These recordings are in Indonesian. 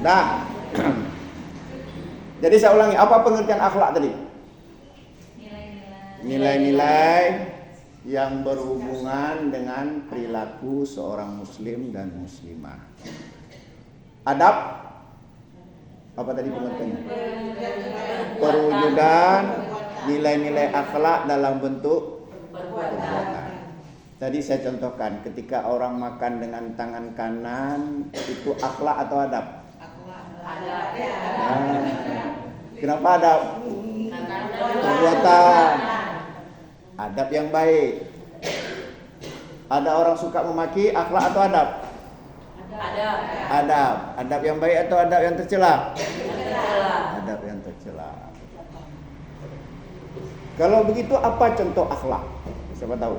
Nah, jadi saya ulangi, apa pengertian akhlak tadi? Nilai-nilai yang berhubungan dengan perilaku seorang muslim dan muslimah. Adab, apa tadi pengertiannya? Perwujudan nilai-nilai akhlak dalam bentuk perbuatan. Tadi saya contohkan, ketika orang makan dengan tangan kanan, itu akhlak atau adab? Kenapa adab? Perbuatan. Adab yang baik. Ada orang suka memaki, akhlak atau adab? Adab. Adab yang baik atau adab yang tercela? Adab yang tercela. Kalau begitu apa contoh akhlak? Siapa tahu?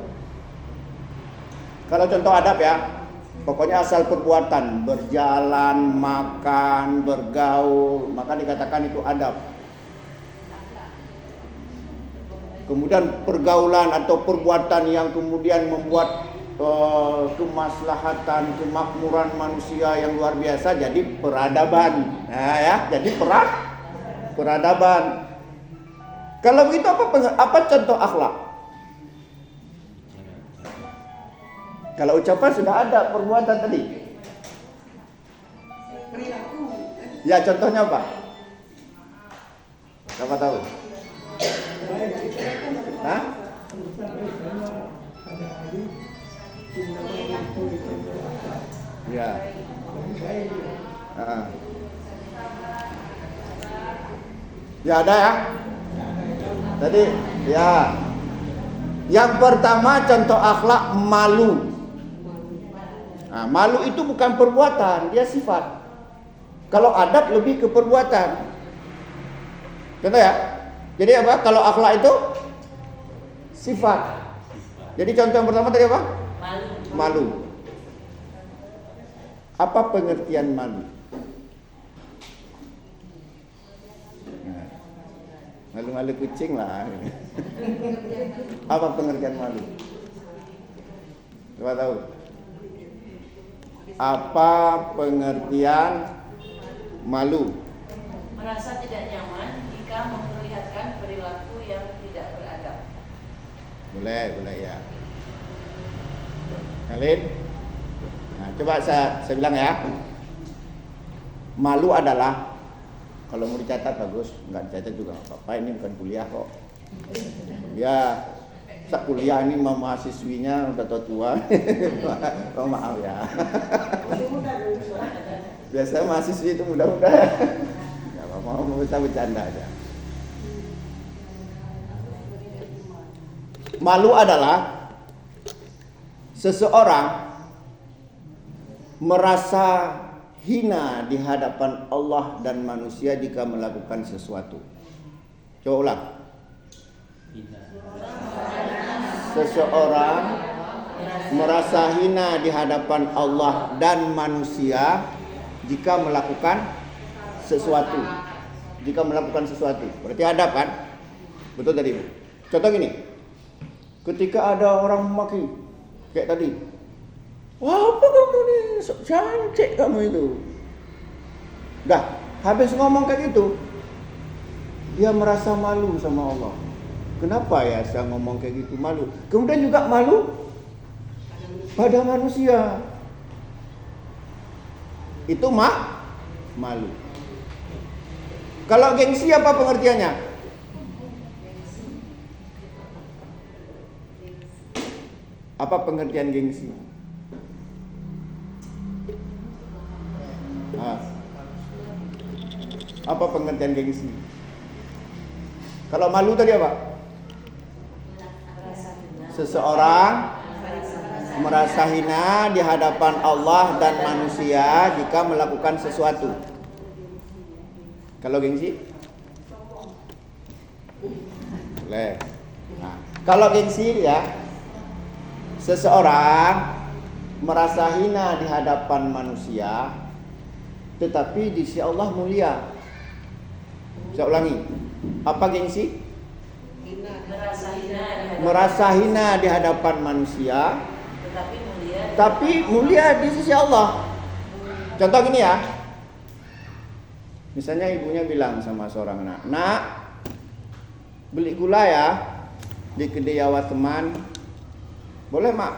Kalau contoh adab ya, pokoknya asal perbuatan, berjalan, makan, bergaul, maka dikatakan itu adab. Kemudian pergaulan atau perbuatan yang kemudian membuat kemaslahatan, kemakmuran manusia yang luar biasa jadi peradaban. Nah ya, jadi peradaban. Kalau begitu apa contoh akhlak? Kalau ucapan sudah ada, perbuatan tadi. Perilaku. Ya, contohnya apa? Siapa tahu? Hah? Ya. Ya ada ya. Tadi ya. Yang pertama contoh akhlak malu. Nah, malu itu bukan perbuatan, dia sifat. Kalau adab lebih ke perbuatan. Contoh ya. Jadi apa? Kalau akhlak itu sifat. Jadi contoh yang pertama tadi apa? Malu. Apa pengertian malu? Nah, malu-malu kucing lah. Apa pengertian malu? Coba tahu. Apa pengertian malu? Merasa tidak nyaman jika memperlihatkan perilaku yang tidak beradab. Boleh ya. Khalid. Nah, coba saya bilang ya. Malu adalah, kalau mau dicatat bagus, enggak dicatat juga enggak apa-apa, ini bukan kuliah kok. Ya, sak kuliah ini mahasiswinya udah tua. Oh, maaf ya. Biasanya mahasiswi itu muda-muda. Ya, mau bisa bercanda aja. Malu adalah seseorang merasa hina di hadapan Allah dan manusia jika melakukan sesuatu. Coba ulang. Seseorang merasa hina di hadapan Allah dan manusia jika melakukan sesuatu. Jika melakukan sesuatu, berarti adab kan? Betul tadi. Contoh gini. Ketika ada orang memaki kayak tadi, wah apa kamu nih, sok cantik kamu itu. Dah, habis ngomong kayak gitu, dia merasa malu sama Allah. Kenapa ya saya ngomong kayak gitu, malu. Kemudian juga malu pada manusia. Itu malu. Kalau gengsi apa pengertiannya? Apa pengertian gengsi? Apa pengertian gengsi? Kalau malu tadi apa? Seseorang merasa hina di hadapan Allah dan manusia jika melakukan sesuatu. Kalau gengsi? Boleh. Nah, kalau gengsi ya, seseorang merasa hina di hadapan manusia, tetapi di sisi Allah mulia. Saya ulangi. Apa gengsi? Merasa hina di hadapan manusia, tetapi mulia di sisi Allah. Contoh gini ya. Misalnya ibunya bilang sama seorang anak, "Nak, beli gula ya di kedai awak teman." "Boleh, Mak."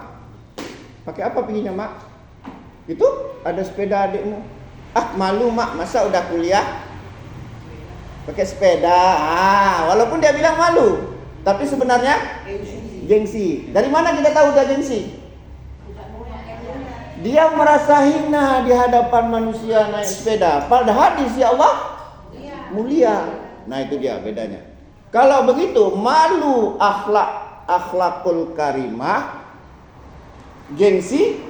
"Pakai apa perginya, Mak?" "Itu ada sepeda adikmu." "Ah, malu, Mak, masa udah kuliah pakai sepeda." Walaupun dia bilang malu, tapi sebenarnya gengsi. Dari mana kita tahu dia gengsi? Dia merasa hina di hadapan manusia naik sepeda, padahal di sisi Allah mulia. Nah, itu dia bedanya. Kalau begitu, malu akhlakul karimah, gengsi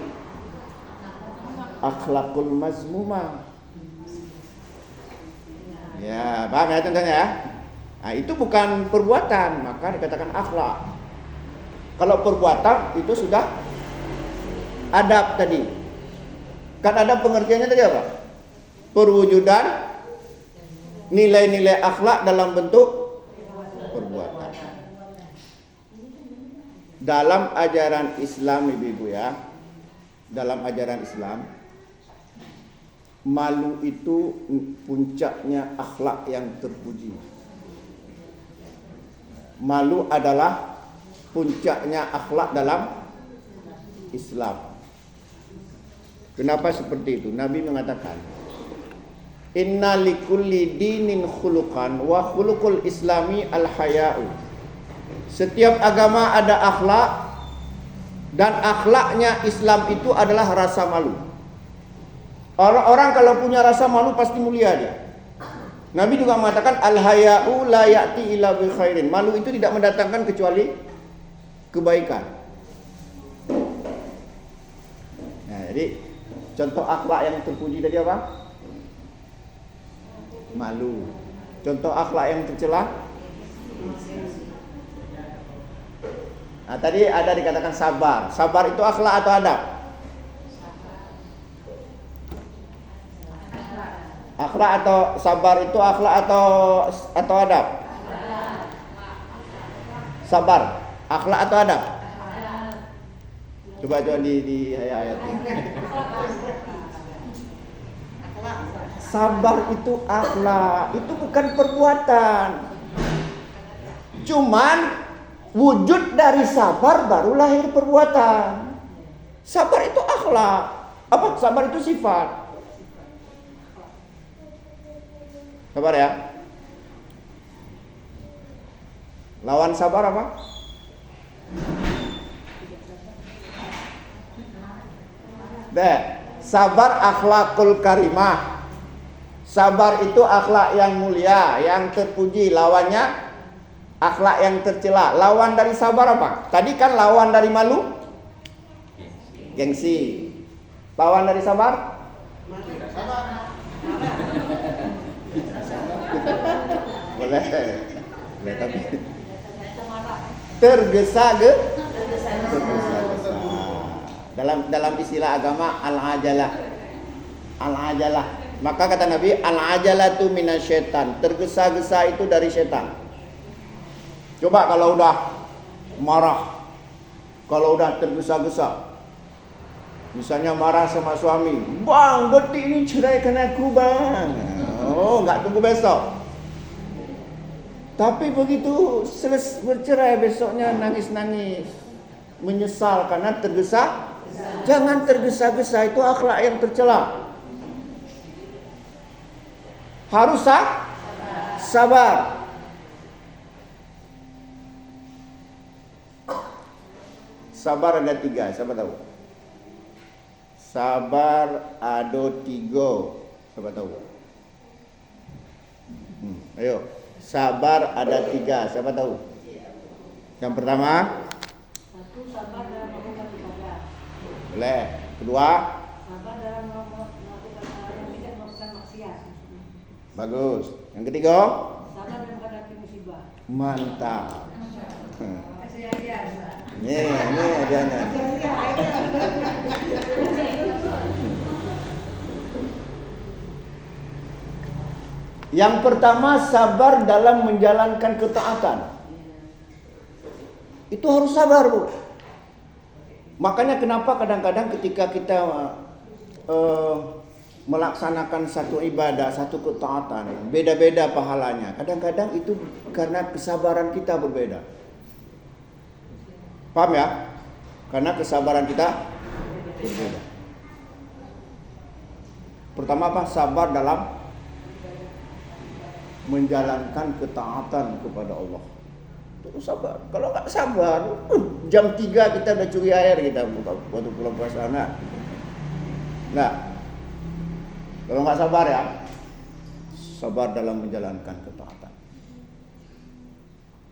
akhlakul mazmumah. Ya, paham ya contohnya ya? Nah, itu bukan perbuatan, maka dikatakan akhlak. Kalau perbuatan itu sudah adab tadi. Kan ada pengertiannya tadi apa? Perwujudan nilai-nilai akhlak dalam bentuk perbuatan. Dalam ajaran Islam, ibu-ibu ya, dalam ajaran Islam, malu itu puncaknya akhlak yang terpuji. Malu adalah puncaknya akhlak dalam Islam. Kenapa seperti itu? Nabi mengatakan, "Inna likulli dinin khuluqan wa khuluqul islami al-haya'u." Setiap agama ada akhlak, dan akhlaknya Islam itu adalah rasa malu. Orang kalau punya rasa malu pasti mulia dia. Nabi juga mengatakan, "Al-haya'u la ya'ti illa bi khairin." Malu itu tidak mendatangkan kecuali kebaikan. Nah, jadi contoh akhlak yang terpuji tadi apa? Malu. Contoh akhlak yang tercela? Nah, tadi ada dikatakan sabar. Sabar itu akhlak atau adab? Akhlak atau sabar itu akhlak atau adab? Sabar, akhlak atau adab? Coba di ayat ini. Sabar itu akhlak, itu bukan perbuatan. Cuman wujud dari sabar baru lahir perbuatan. Sabar itu akhlak. Apa? Sabar itu sifat. Sabar ya. Lawan sabar apa? Sabar akhlakul karimah. Sabar itu akhlak yang mulia, yang terpuji. Lawannya akhlak yang tercela. Lawan dari sabar apa? Tadi kan lawan dari malu, gengsi. Lawan dari sabar? Boleh. Boleh tapi tergesa-gesa. Dalam istilah agama al-ajalah. Al-ajalah. Maka kata Nabi, al-ajalatu minasyaitan. Tergesa-gesa itu dari setan. Coba kalau udah marah, kalau udah tergesa-gesa, misalnya marah sama suami, "Bang, detik ini ceraikan aku, Bang." Oh, enggak tunggu besok. Tapi begitu selesai bercerai, besoknya nangis-nangis, menyesal karena tergesa. Jangan tergesa-gesa, itu akhlak yang tercela. Harus sabar. Sabar ada 3, siapa tahu? Sabar ada 3, siapa tahu? Ayo, sabar ada 3, siapa tahu? Yang pertama, satu, sabar dalam melakukan ibadah. boleh. Kedua, Sabar dalam melakukan hal yang tidak melakukan maksiat. bagus. Yang ketiga, Sabar dalam menghadapi musibah. mantap. Sia-sia. Ini adanya. Yang pertama, sabar dalam menjalankan ketaatan. Itu harus sabar, Bu. Makanya kenapa kadang-kadang ketika kita melaksanakan satu ibadah, satu ketaatan, beda-beda pahalanya. Kadang-kadang itu karena kesabaran kita berbeda. Paham ya? Karena kesabaran kita berbeda. Pertama apa? Sabar dalam menjalankan ketaatan kepada Allah. Itu sabar. Kalau nggak sabar, jam 3 kita udah curi air kita waktu pulang puasa. Nah, kalau nggak sabar ya, sabar dalam menjalankan ketaatan.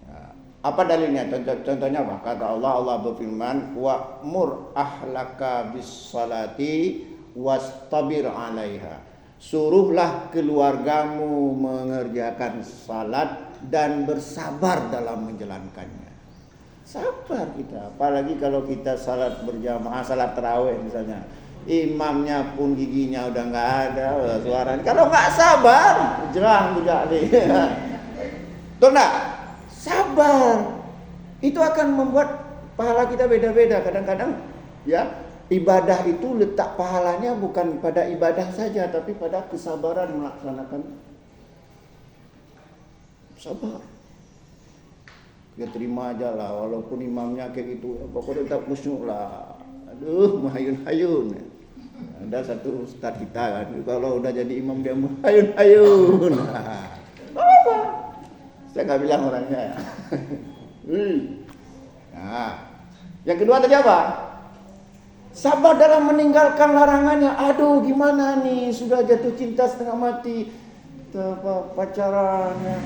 Nah, apa dalilnya? Contohnya apa? Kata Allah berfirman, wa'mur ahlaka bis salati wastabir 'alaiha. Suruhlah keluargamu mengerjakan salat dan bersabar dalam menjalankannya. Sabar kita, apalagi kalau kita salat berjamaah, salat tarawih misalnya. Imamnya pun giginya udah nggak ada suaranya. Kalau nggak sabar, jerang budak nih. Tuh nggak? Sabar. Itu akan membuat pahala kita beda-beda. Kadang-kadang ya, ibadah itu letak pahalanya bukan pada ibadah saja, tapi pada kesabaran melaksanakan. Sabar. Ya terima aja lah, walaupun imamnya kayak gitu, pokoknya tetap khusyuk lah. Aduh, mahayun-hayun. Ada satu ustaz kita kan, kalau udah jadi imam dia mahayun-hayun. Apa? Saya nggak bilang orangnya ya. Nah, yang kedua tadi apa? Sabar dalam meninggalkan larangannya. Aduh, gimana nih? Sudah jatuh cinta setengah mati, pacaran. Ya.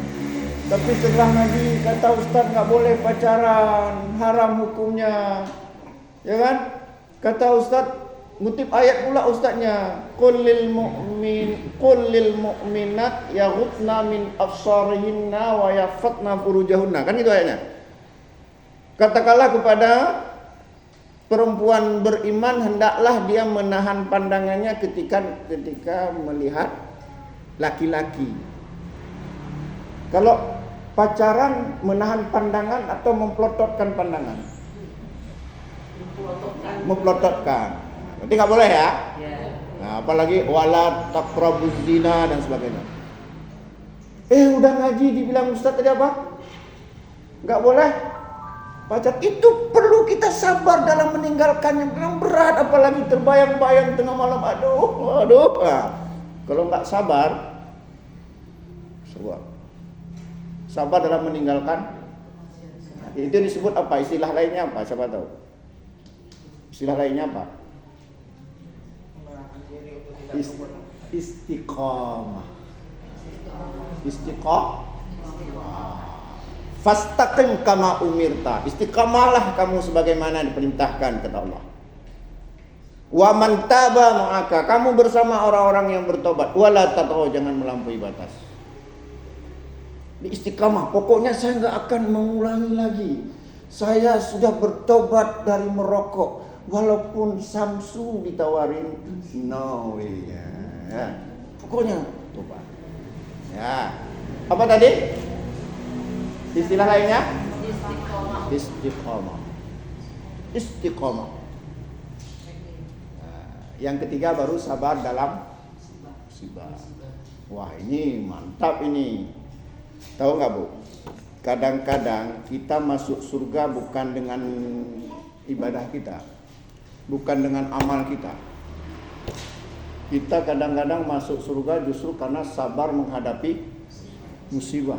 Tapi setelah ngaji kata ustaz nggak boleh pacaran, haram hukumnya, ya kan? Kata ustaz, ngutip ayat pula ustaznya, qul lil mu'minat yaghudna min absarihinna wa yafatna furujahunna. Kan gitu ayatnya. Katakanlah kepada perempuan beriman, hendaklah dia menahan pandangannya ketika melihat laki-laki. Kalau pacaran menahan pandangan atau memplototkan pandangan? Memplototkan. Berarti nggak boleh ya? Nah, apalagi wala taqrabuz zina dan sebagainya. Udah ngaji dibilang ustaz tadi apa? Nggak boleh. Pacar itu perlu kita sabar dalam meninggalkannya. Memang berat, apalagi terbayang-bayang tengah malam. Aduh. Nah, kalau nggak sabar, sabar dalam meninggalkan. Nah, itu disebut apa? Istilah lainnya apa? Siapa tahu? Istilah lainnya apa? Istiqamah. Fastaqim kama umirta. Istiqamahlah kamu sebagaimana diperintahkan kata Allah. Wa man taba ma'aka, kamu bersama orang-orang yang bertobat. Wala tatghaw, jangan melampaui batas. Di istiqamah, pokoknya saya enggak akan mengulangi lagi. Saya sudah bertobat dari merokok. Walaupun Samsu ditawarin, no way. Ya. Pokoknya tobat. Ya. Apa tadi? Istilah lainnya? Istiqamah. Nah, yang ketiga baru sabar dalam musibah. Wah, ini mantap ini. Tahu nggak Bu? Kadang-kadang kita masuk surga bukan dengan ibadah kita, bukan dengan amal kita. Kita kadang-kadang masuk surga justru karena sabar menghadapi musibah.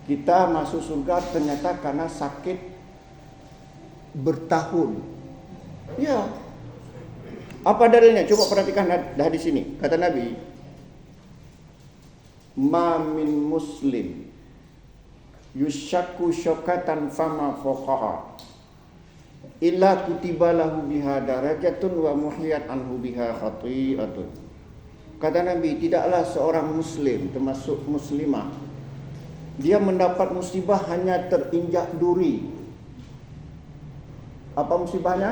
Kita masuk surga ternyata karena sakit bertahun. Ya. Apa dalilnya? Coba perhatikan di sini. Kata Nabi, ma min muslim yushaku syokatan fama faqaha illa kutiba lahu biha darajatun wa muhiyat anhu biha khati'atun. Kata Nabi, tidaklah seorang muslim termasuk muslimah dia mendapat musibah hanya terinjak duri. Apa musibahnya?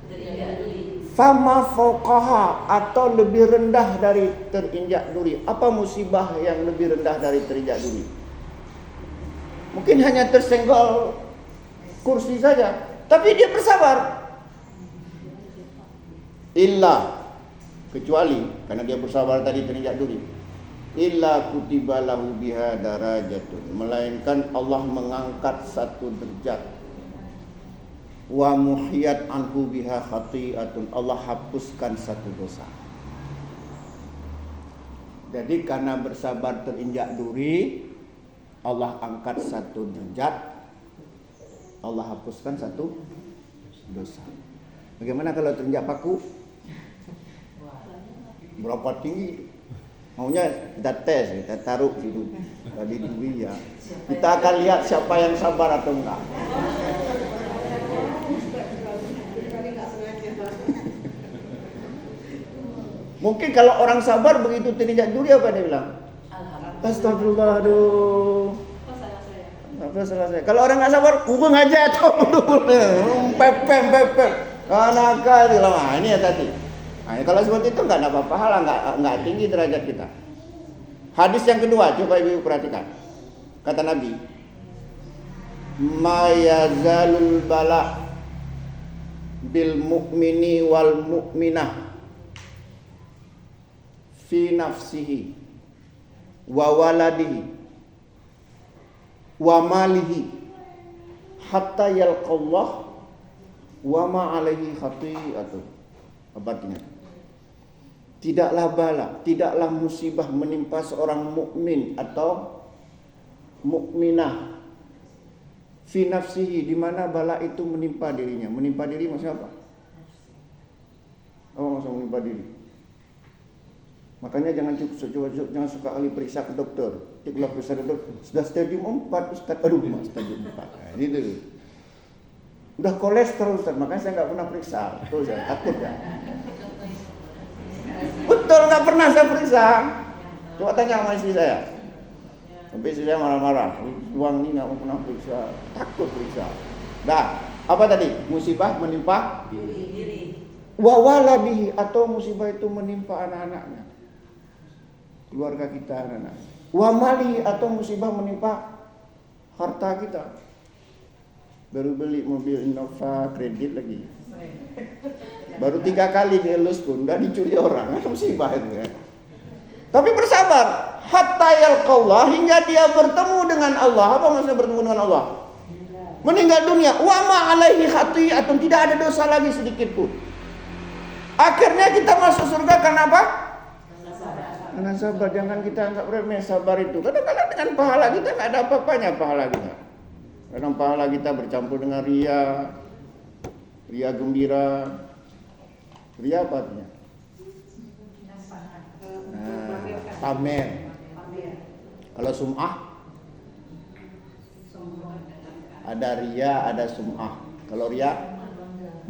Terinjak duri. Fama faqaha, atau lebih rendah dari terinjak duri. Apa musibah yang lebih rendah dari terinjak duri? Mungkin hanya tersenggol kursi saja, tapi dia bersabar. Illa kecuali karena dia bersabar tadi terinjak duri. Illa kutiba lahu biha darajatun, melainkan Allah mengangkat satu derajat. Wa muhiyat anhu biha khati'atun, Allah hapuskan satu dosa. Jadi karena bersabar terinjak duri, Allah angkat satu derajat, Allah hapuskan satu dosa. Bagaimana kalau terinjak paku? Berapa tinggi? Maunya kita tes, kita taruh situ di duri ya. Kita akan lihat siapa yang sabar atau enggak. Mungkin kalau orang sabar begitu terinjak duri apa dia bilang? Astagfirullah, aduh. Apa salah saya? Kalau orang nggak sabar, hubung aja atau pepem. Kanaka itu lama. Ini ya tadi. Nah, kalau seperti itu nggak dapat pahala, nggak tinggi derajat kita. Hadis yang kedua, coba ibu perhatikan. Kata Nabi, ma yazalul bala bil mu'mini wal mu'minah fi nafsihi wa waladihi wa malihi hatta yalqallah wa ma alaihi khati'atun. Apa artinya? Tidaklah bala, tidaklah musibah menimpa seorang mukmin atau mukminah fi nafsihi, di mana bala itu menimpa dirinya. Menimpa diri maksudnya apa? Apa maksud menimpa diri? Makanya jangan suka kali periksa ke dokter. Kalau periksa ke dokter, sudah stadium 4 Ustaz. Aduh, stadium 4. Nah, gitu. Udah kolesterol Ustaz, makanya saya enggak pernah periksa. Betul saya takut ya. Betul, enggak pernah saya periksa. Coba tanya sama istri saya. Sampai istri saya marah-marah. Uang ini enggak pernah periksa, takut periksa. Dah, apa tadi? Musibah menimpa diri. Wa waladihi, atau musibah itu menimpa anak-anaknya. Keluarga kita, anak-anak. Wa mali, atau musibah menimpa harta kita. Baru beli mobil Innova kredit lagi. Baru 3 kali dielus pun udah dicuri orang. Musibah itu ya. Tapi bersabar hatta yalqallah, hingga dia bertemu dengan Allah. Apa maksudnya bertemu dengan Allah? Meninggal dunia. Wa ma alaihi khati'atun, tidak ada dosa lagi sedikit pun. Akhirnya kita masuk surga karena apa? Karena sabar. Jangan kita anggap remeh sabar itu. Kadang-kadang dengan pahala kita enggak ada apa-apanya pahala kita. Kadang pahala kita bercampur dengan ria gembira. Ria apa artinya? Pamer. Kalau sum'ah, ada ria, ada sum'ah. Kalau ria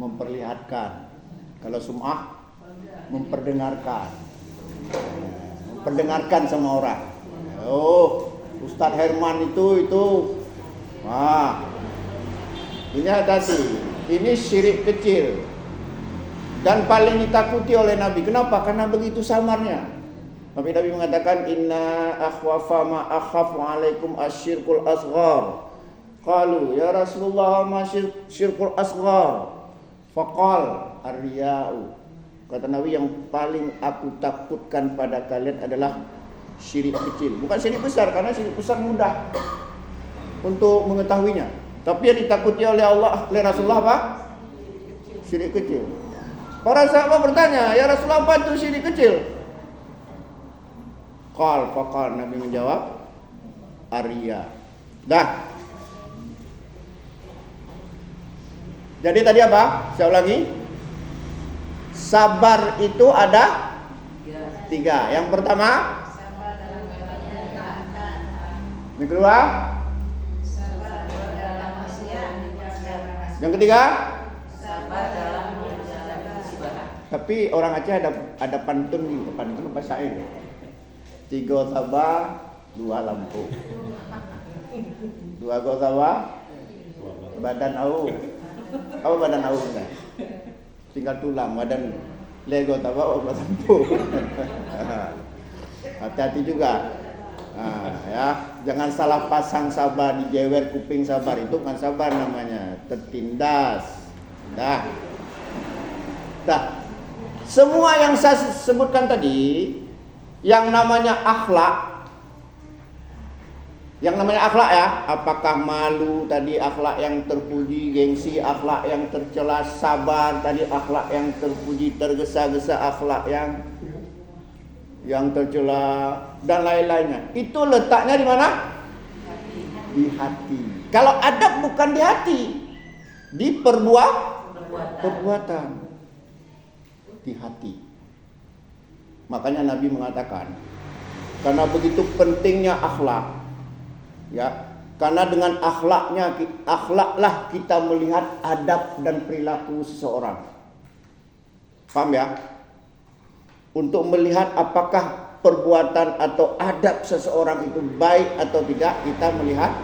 memperlihatkan, kalau sum'ah memperdengarkan. Memperdengarkan sama orang. Oh, Ustadz Herman itu. Wah, ini hati-hati. Ini syirik kecil dan paling ditakuti oleh Nabi. Kenapa? Karena begitu samarnya. Tapi Nabi mengatakan, inna akhwafa ma akhafu alaikum asyirkul asghar. Qalu ya Rasulullah ma syirkul asghar? Faqal ar-riya'u. Kata Nabi, yang paling aku takutkan pada kalian adalah syirik kecil. Bukan syirik besar, karena syirik besar mudah untuk mengetahuinya. Tapi yang ditakuti oleh Allah, oleh Rasulullah apa? Syirik kecil. Para sahabat bertanya, ya Rasulullah, apa itu syirik kecil? Faqal, Nabi menjawab, ar-riya. Dah. Jadi tadi apa? Saya ulangi. Sabar itu ada 3. Yang pertama, yang kedua, yang ketiga, Sabar dalam menjalani musibah. tapi orang Aceh ada pantun di depan itu apa syair. 3 sabar, 2 lampu. 2 sabar, badan au. Apa badan au kan? Tinggal tulang, badan lego sabar, lampu. Hati-hati juga. Nah, ya, jangan salah pasang sabar, dijewer kuping sabar, itu kan sabar namanya, tertindas. Dah. Semua yang saya sebutkan tadi, yang namanya akhlak, ya, apakah malu tadi akhlak yang terpuji, gengsi akhlak yang tercela, sabar tadi akhlak yang terpuji, tergesa-gesa akhlak yang tercela, dan lain-lainnya. Itu letaknya di mana? Di hati. Kalau adab bukan di hati, di perbuatan, di hati. Makanya Nabi mengatakan, karena begitu pentingnya akhlak, ya, karena dengan akhlaklah kita melihat adab dan perilaku seseorang. Paham ya? Untuk melihat apakah perbuatan atau adab seseorang itu baik atau tidak, kita melihat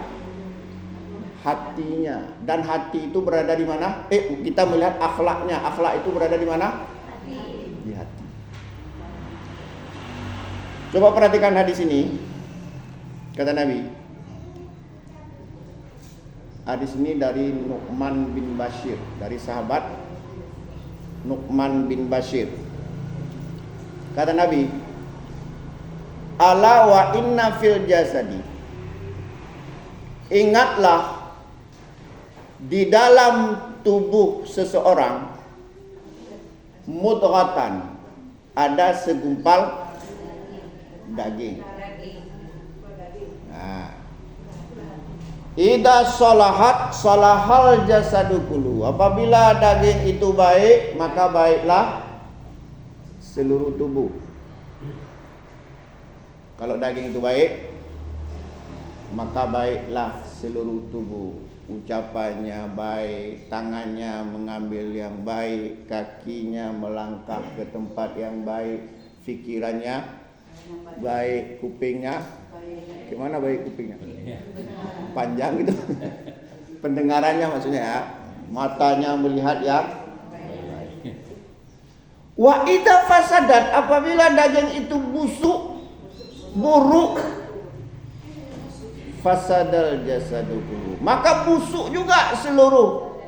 hatinya. Dan hati itu berada di mana? Kita melihat akhlaknya. Akhlak itu berada di mana? Di hati. Coba perhatikan hadis ini. Kata Nabi, hadis ini dari Nu'man bin Bashir, dari sahabat Nu'man bin Bashir. Kata Nabi, ala wa inna fil jasadi, ingatlah di dalam tubuh seseorang, mudghatan, ada segumpal daging. Nah, idza salahat salahal jasadu kullu. Apabila daging itu baik, maka baiklah seluruh tubuh. Kalau daging itu baik, maka baiklah seluruh tubuh. Ucapannya baik, tangannya mengambil yang baik, kakinya melangkah ke tempat yang baik, pikirannya baik, kupingnya gimana baik kupingnya? Panjang gitu. Pendengarannya maksudnya ya. Matanya melihat yang wa idza fasadat, apabila daging itu busuk, buruk, fasadal jasadu kullu, maka busuk juga seluruh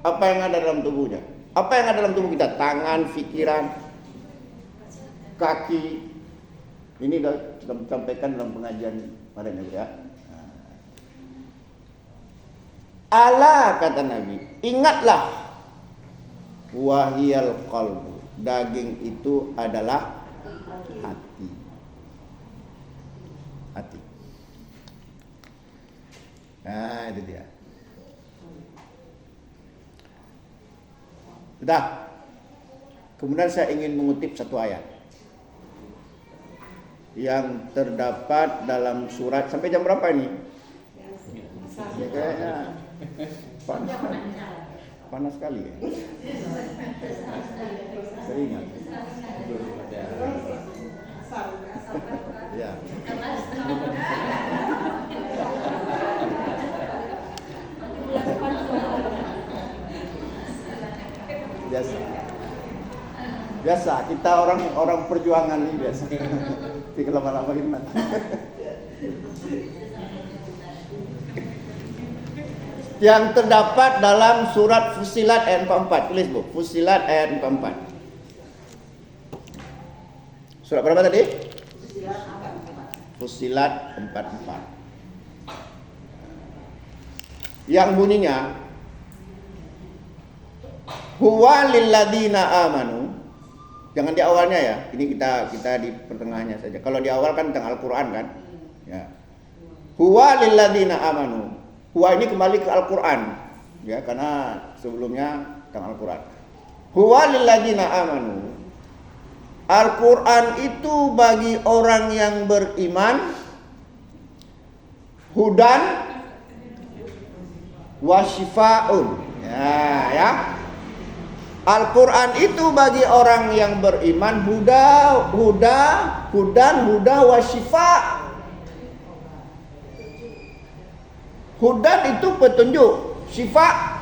apa yang ada dalam tubuhnya. Apa yang ada dalam tubuh kita? Tangan, pikiran, kaki. Ini sudah disampaikan dalam pengajian kemarin ya. Ala, kata Nabi, ingatlah, wahiyal qalbu, daging itu adalah hati. Hati. Nah, itu dia. Sudah. Kemudian saya ingin mengutip satu ayat yang terdapat dalam surat, sampai jam berapa ini? Ya, kayaknya panas sekali ya. Seringan. Ya. Biasa kita orang perjuangan ini biasa. Tidak lama-lama himmat. Yang terdapat dalam surat Fussilat ayat 44. Tulis Bu, Fussilat ayat 44. Surat berapa tadi? Fussilat 44. Yang bunyinya, huwa lilladzina amanu. Jangan di awalnya ya. Ini kita di pertengahannya saja. Kalau di awal kan tentang Al-Qur'an kan? Ya. Huwa lilladzina amanu. Huwa ini kembali ke Al-Qur'an. Ya, karena sebelumnya tentang Al-Qur'an. Huwa lilladzina amanu. Al-Qur'an itu bagi orang yang beriman, hudan wa syifaun. Ya. Al-Quran itu bagi orang yang beriman hudan wa syifa. Hudan itu petunjuk, syifa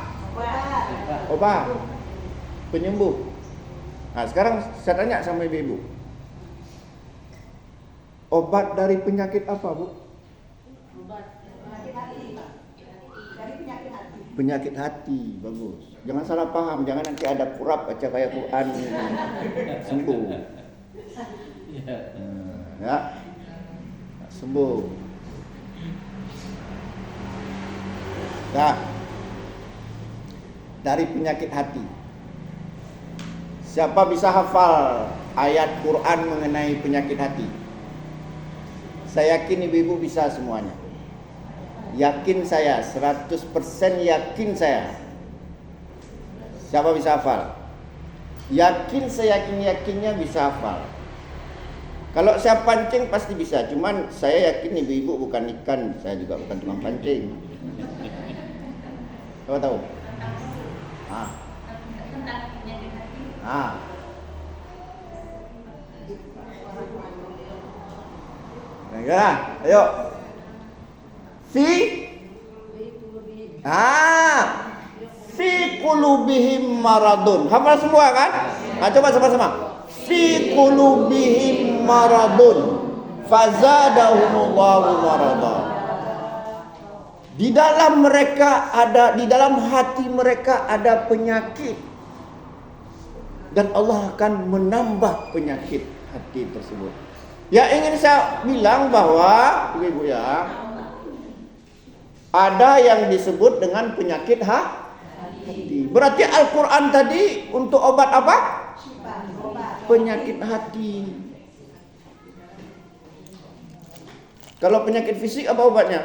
obat, penyembuh. Nah, sekarang saya tanya sama ibu-ibu, obat dari penyakit apa, Bu? Obat penyakit hati, Pak. Dari penyakit hati. Penyakit hati, bagus. Jangan salah paham, jangan nanti ada kurap baca kayak Quran sembuh. Ya, sembuh. Nah, dari penyakit hati. Siapa bisa hafal ayat Quran mengenai penyakit hati? Saya yakin ibu-ibu bisa semuanya. Yakin saya, 100% yakin saya. Siapa bisa hafal? Yakin saya yakin-yakinnya bisa hafal. Kalau saya pancing pasti bisa. Cuman saya yakin ibu-ibu bukan ikan, saya juga bukan tukang pancing. Siapa tahu? Nah, ayo. Fi qulubihim maradun. Hafal semua kan? Nah, coba sama-sama. Fi qulubihim maradun fazadahumullahu maradun. Di dalam hati mereka ada penyakit. Dan Allah akan menambah penyakit hati tersebut. Ya, ingin saya bilang bahwa ibu-ibu ya, ada yang disebut dengan penyakit hati. Berarti Al-Quran tadi untuk obat apa? Penyakit hati. Kalau penyakit fisik apa obatnya?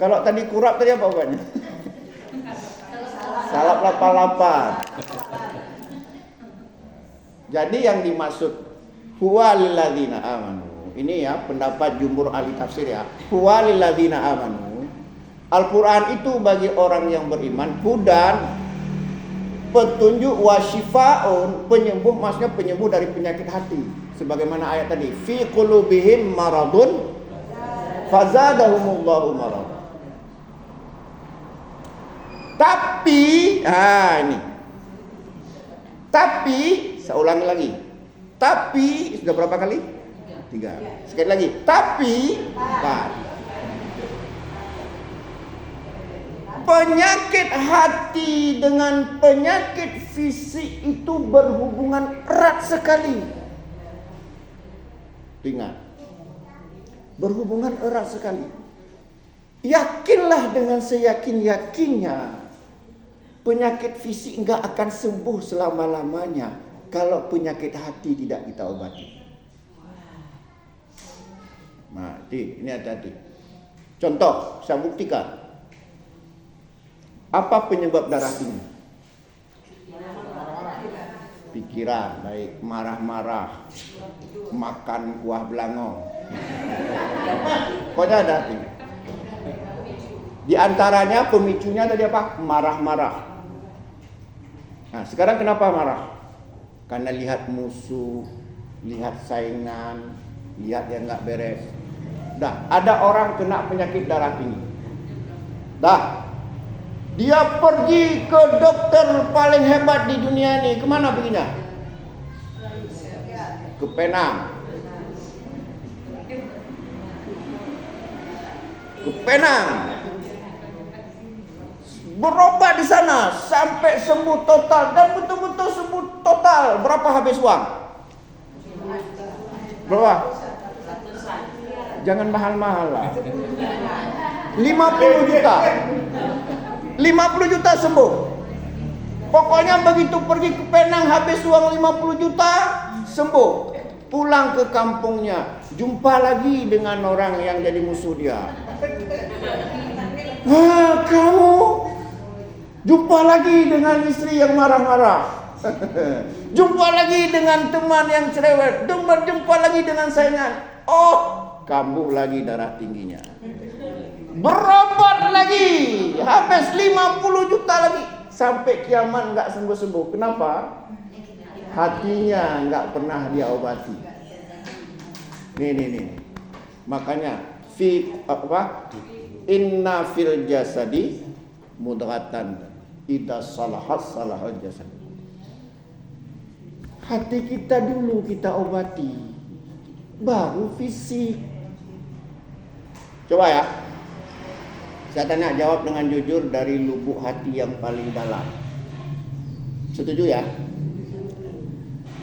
Kalau tadi kurap tadi apa obatnya? Salap lapar-lapar. Jadi yang dimaksud huwa lilladzina amanu. Ini ya pendapat jumhur ahli tafsir ya. Huwa lilladzina amanu. Al-Quran itu bagi orang yang beriman hudan, petunjuk, wa syifaun, penyembuh, maksudnya penyembuh dari penyakit hati. Sebagaimana ayat tadi, fi qulubihim maradun fazadahumullahu maradun. Tapi, Tapi, saya ulangi lagi. Tapi, sudah berapa kali? 3. Sekali lagi. Tapi, 4. Penyakit hati dengan penyakit fisik itu berhubungan erat sekali. Ingat. Berhubungan erat sekali. Yakinlah dengan seyakin-yakinnya. Penyakit fisik enggak akan sembuh selama-lamanya kalau penyakit hati tidak kita obati. Mati, ini hati-hati. Contoh, saya buktikan. Apa penyebab darah tinggi? Pikiran, baik, marah-marah, makan kuah belangong. Pokoknya ada tinggi. Di antaranya pemicunya tadi apa? Marah-marah. Nah, sekarang kenapa marah? Karena lihat musuh, lihat saingan, lihat yang nggak beres. Ada orang kena penyakit darah tinggi. Dia pergi ke dokter paling hebat di dunia ini. Kemana perginya? Ke Penang. Ke Penang. Berobat di sana sampai sembuh total, dan betul-betul sembuh total. Berapa habis uang? Berapa? Jangan mahal-mahal lah. 50 juta. 50 juta sembuh. Pokoknya begitu pergi ke Penang habis uang 50 juta, sembuh. Pulang ke kampungnya, jumpa lagi dengan orang yang jadi musuh dia. Kamu jumpa lagi dengan istri yang marah-marah. Jumpa lagi dengan teman yang cerewet. Jumpa lagi dengan saingan. Kambuh lagi darah tingginya. Berobat lagi, habis 50 juta lagi. Sampai kiamat enggak sembuh-sembuh. Kenapa? Hatinya enggak pernah dia obati. Nih. Makanya inna fil jasadi mudghatan idza salahat salahal jasad. Hati kita dulu kita obati, baru fisik. Coba ya. Saya tanya jawab dengan jujur dari lubuk hati yang paling dalam. Setuju ya?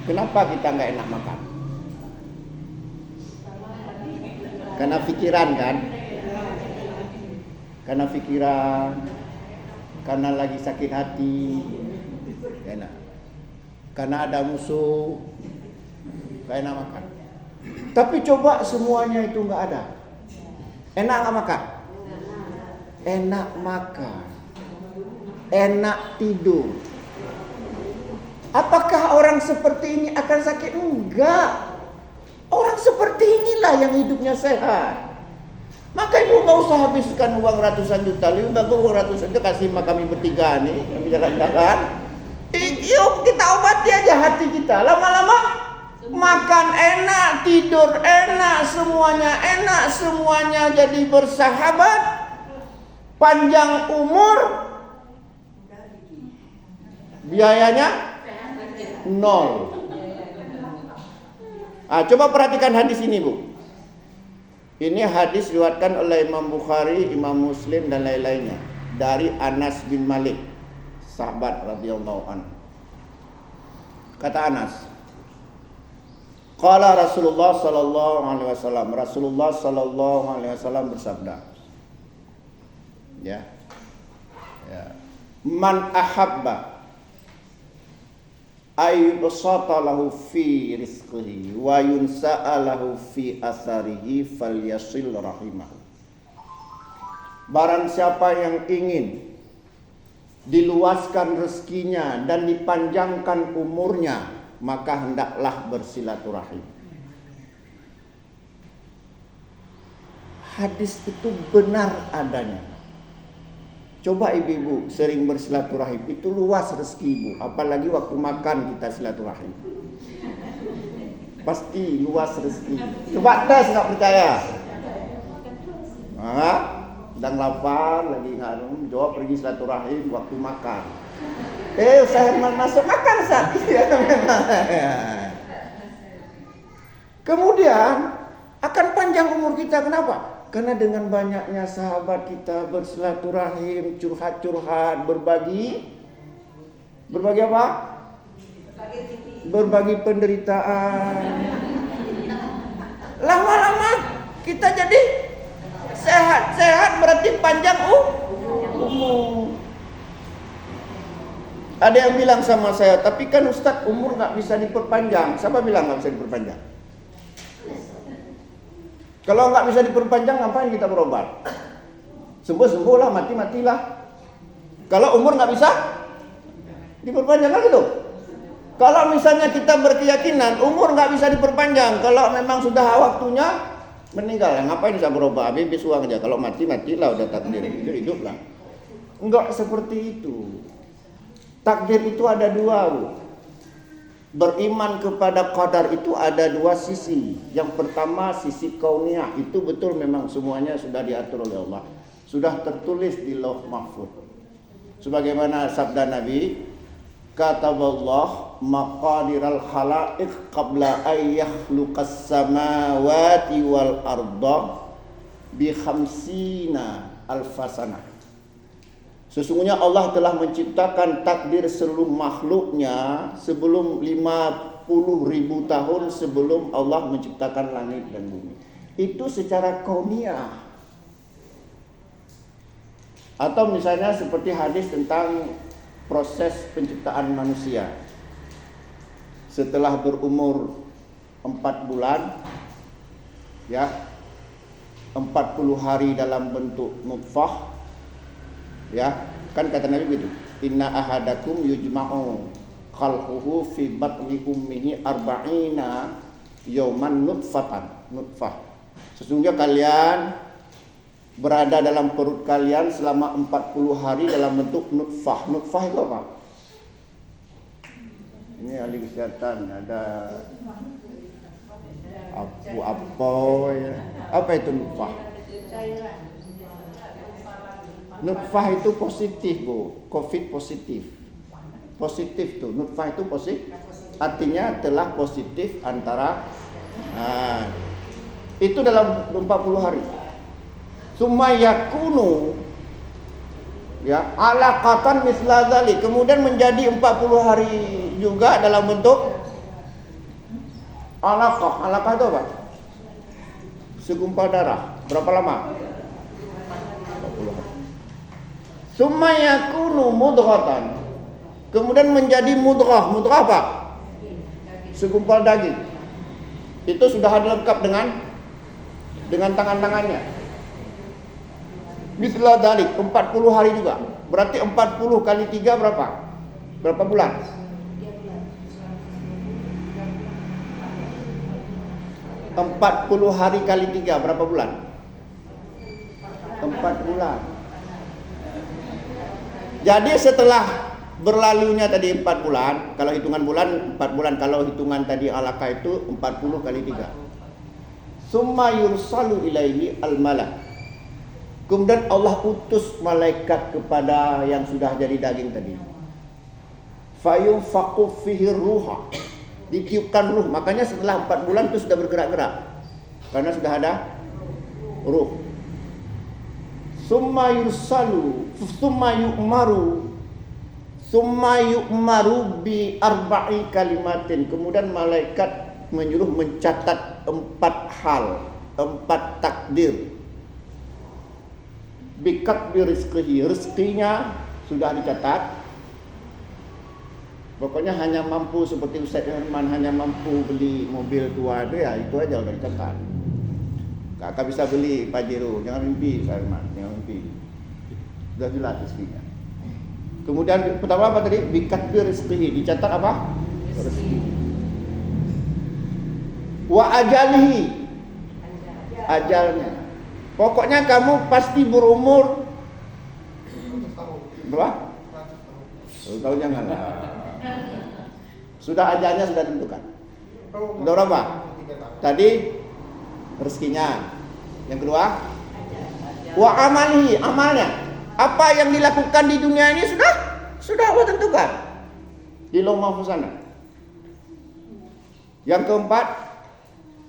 Kenapa kita nggak enak makan? Karena pikiran kan? Karena pikiran, karena lagi sakit hati, enak. Karena ada musuh, nggak enak makan. Tapi coba semuanya itu nggak ada, enak nggak makan? Enak makan, enak tidur. Apakah orang seperti ini akan sakit? Enggak. Orang seperti inilah yang hidupnya sehat. Maka ibu nggak usah habiskan uang ratusan juta. Lebih bagus uang ratusan juta kasih sama kami bertiga nih yang jalan-jalan. Yuk kita obati aja hati kita. Lama-lama makan enak, tidur enak, semuanya jadi bersahabat, panjang umur, biayanya nol. Coba perhatikan hadis ini, Bu. Ini hadis diriwayatkan oleh Imam Bukhari, Imam Muslim dan lain-lainnya dari Anas bin Malik, sahabat radhiyallahu anhu. Kata Anas, qala Rasulullah sallallahu alaihi wasallam, Rasulullah sallallahu alaihi wasallam bersabda, ya. Man ahabba ayyubsata lahu fi rizqihi wa yunsa'a lahu fi atharihi falyasil rahimahu. Barang siapa yang ingin diluaskan rezekinya dan dipanjangkan umurnya, maka hendaklah bersilaturahim. Hadis itu benar adanya. Coba ibu-ibu sering bersilaturahim, itu luas rezeki ibu. Apalagi waktu makan kita silaturahim, pasti luas rezeki. Coba tes, nggak percaya? Sedang lapar, lagi nggak jawab, pergi silaturahim waktu makan. Saya masuk makan saat ini. Kemudian akan panjang umur kita. Kenapa? Karena dengan banyaknya sahabat kita bersilaturahim, curhat-curhat, berbagi apa? Berbagi penderitaan. Lama-lama kita jadi sehat berarti panjang umur. Ada yang bilang sama saya, tapi kan Ustadz umur nggak bisa diperpanjang. Siapa bilang nggak bisa diperpanjang? Kalau nggak bisa diperpanjang, ngapain kita berobat? Sembuh-sembuhlah, mati-matilah. Kalau umur nggak bisa diperpanjang kan gitu. Kalau misalnya kita berkeyakinan umur nggak bisa diperpanjang, kalau memang sudah waktunya meninggal, ngapain bisa berobat? Habis uang aja. Kalau matilah, udah takdir, hiduplah. Enggak seperti itu. Takdir itu ada dua, Bu. Beriman kepada qadar itu ada dua sisi. Yang pertama sisi kauniyah, itu betul memang semuanya sudah diatur oleh Allah, sudah tertulis di Lauh Mahfuz. Sebagaimana sabda Nabi, kataballah maqadiral khalaiq qabla ay yakhluqas samawati wal arda bi khamsina alfasana. Sesungguhnya Allah telah menciptakan takdir seluruh makhluknya sebelum 50.000 tahun sebelum Allah menciptakan langit dan bumi. Itu secara kauniyah. Atau misalnya seperti hadis tentang proses penciptaan manusia. Setelah berumur 4 bulan, ya, 40 hari dalam bentuk nutfah. Ya, kan kata Nabi begitu. Inna ahadakum yujma'u khalquhu fi batni ummihi arba'ina yawman nutfah. Sesungguhnya kalian berada dalam perut kalian selama 40 hari dalam bentuk nutfah. Nutfah itu apa? Ini ahli kesehatan, ada apa ya? Apa itu nutfah? Nutfah itu positif, Bu. Covid positif. Positif tuh. Nutfah itu positif. Artinya telah positif antara itu dalam 40 hari. Summa yakunu Ya, alaqatan misla dzalik. Kemudian menjadi 40 hari juga dalam bentuk alaqah. Alaqah itu apa? Segumpal darah. Berapa lama? 40 hari. Summa yakunu mudghatan. Kemudian menjadi mudghah. Mudghah apa? Segumpal daging. Itu sudah ada lengkap dengan tangan-tangannya. Misla dalik 40 hari juga. Berarti 40 kali 3 berapa? Berapa bulan? 40 hari kali 3 berapa bulan? 4 bulan. Jadi setelah berlalunya tadi 4 bulan, kalau hitungan bulan 4 bulan, kalau hitungan tadi alaqah itu 40 kali 3. Summa yursalu ilaihi al-malak. Kemudian Allah utus malaikat kepada yang sudah jadi daging tadi. Fayunfaqu fihi ruha. Ditiupkan ruh. Makanya setelah 4 bulan itu sudah bergerak-gerak. Karena sudah ada ruh. Summa yursalu, summa yu'maru bi arba'i kalimatin. Kemudian malaikat menyuruh mencatat 4 hal, 4 takdir. Bikatbi rizqihi, rezekinya sudah dicatat. Pokoknya hanya mampu seperti Ustaz Herman hanya mampu beli mobil tua itu ya, itu aja udah dicatat. Kakak bisa beli Pajero, jangan mimpi Ustaz Herman, jangan mimpi. Sudah jelas rezekinya. Kemudian pertama apa tadi? Bikatbi rizqihi, dicatat apa? Rezeki. Wa ajalihi, ajalnya. Pokoknya kamu pasti berumur berapa? 100 tahun janganlah. Sudah ajalnya sudah ditentukan. Sudah berapa? Tadi rezekinya. Yang kedua, wa amalihi, amalnya. Apa yang dilakukan di dunia ini sudah Allah tentukan di Lauh Mahfuz sana. Yang keempat,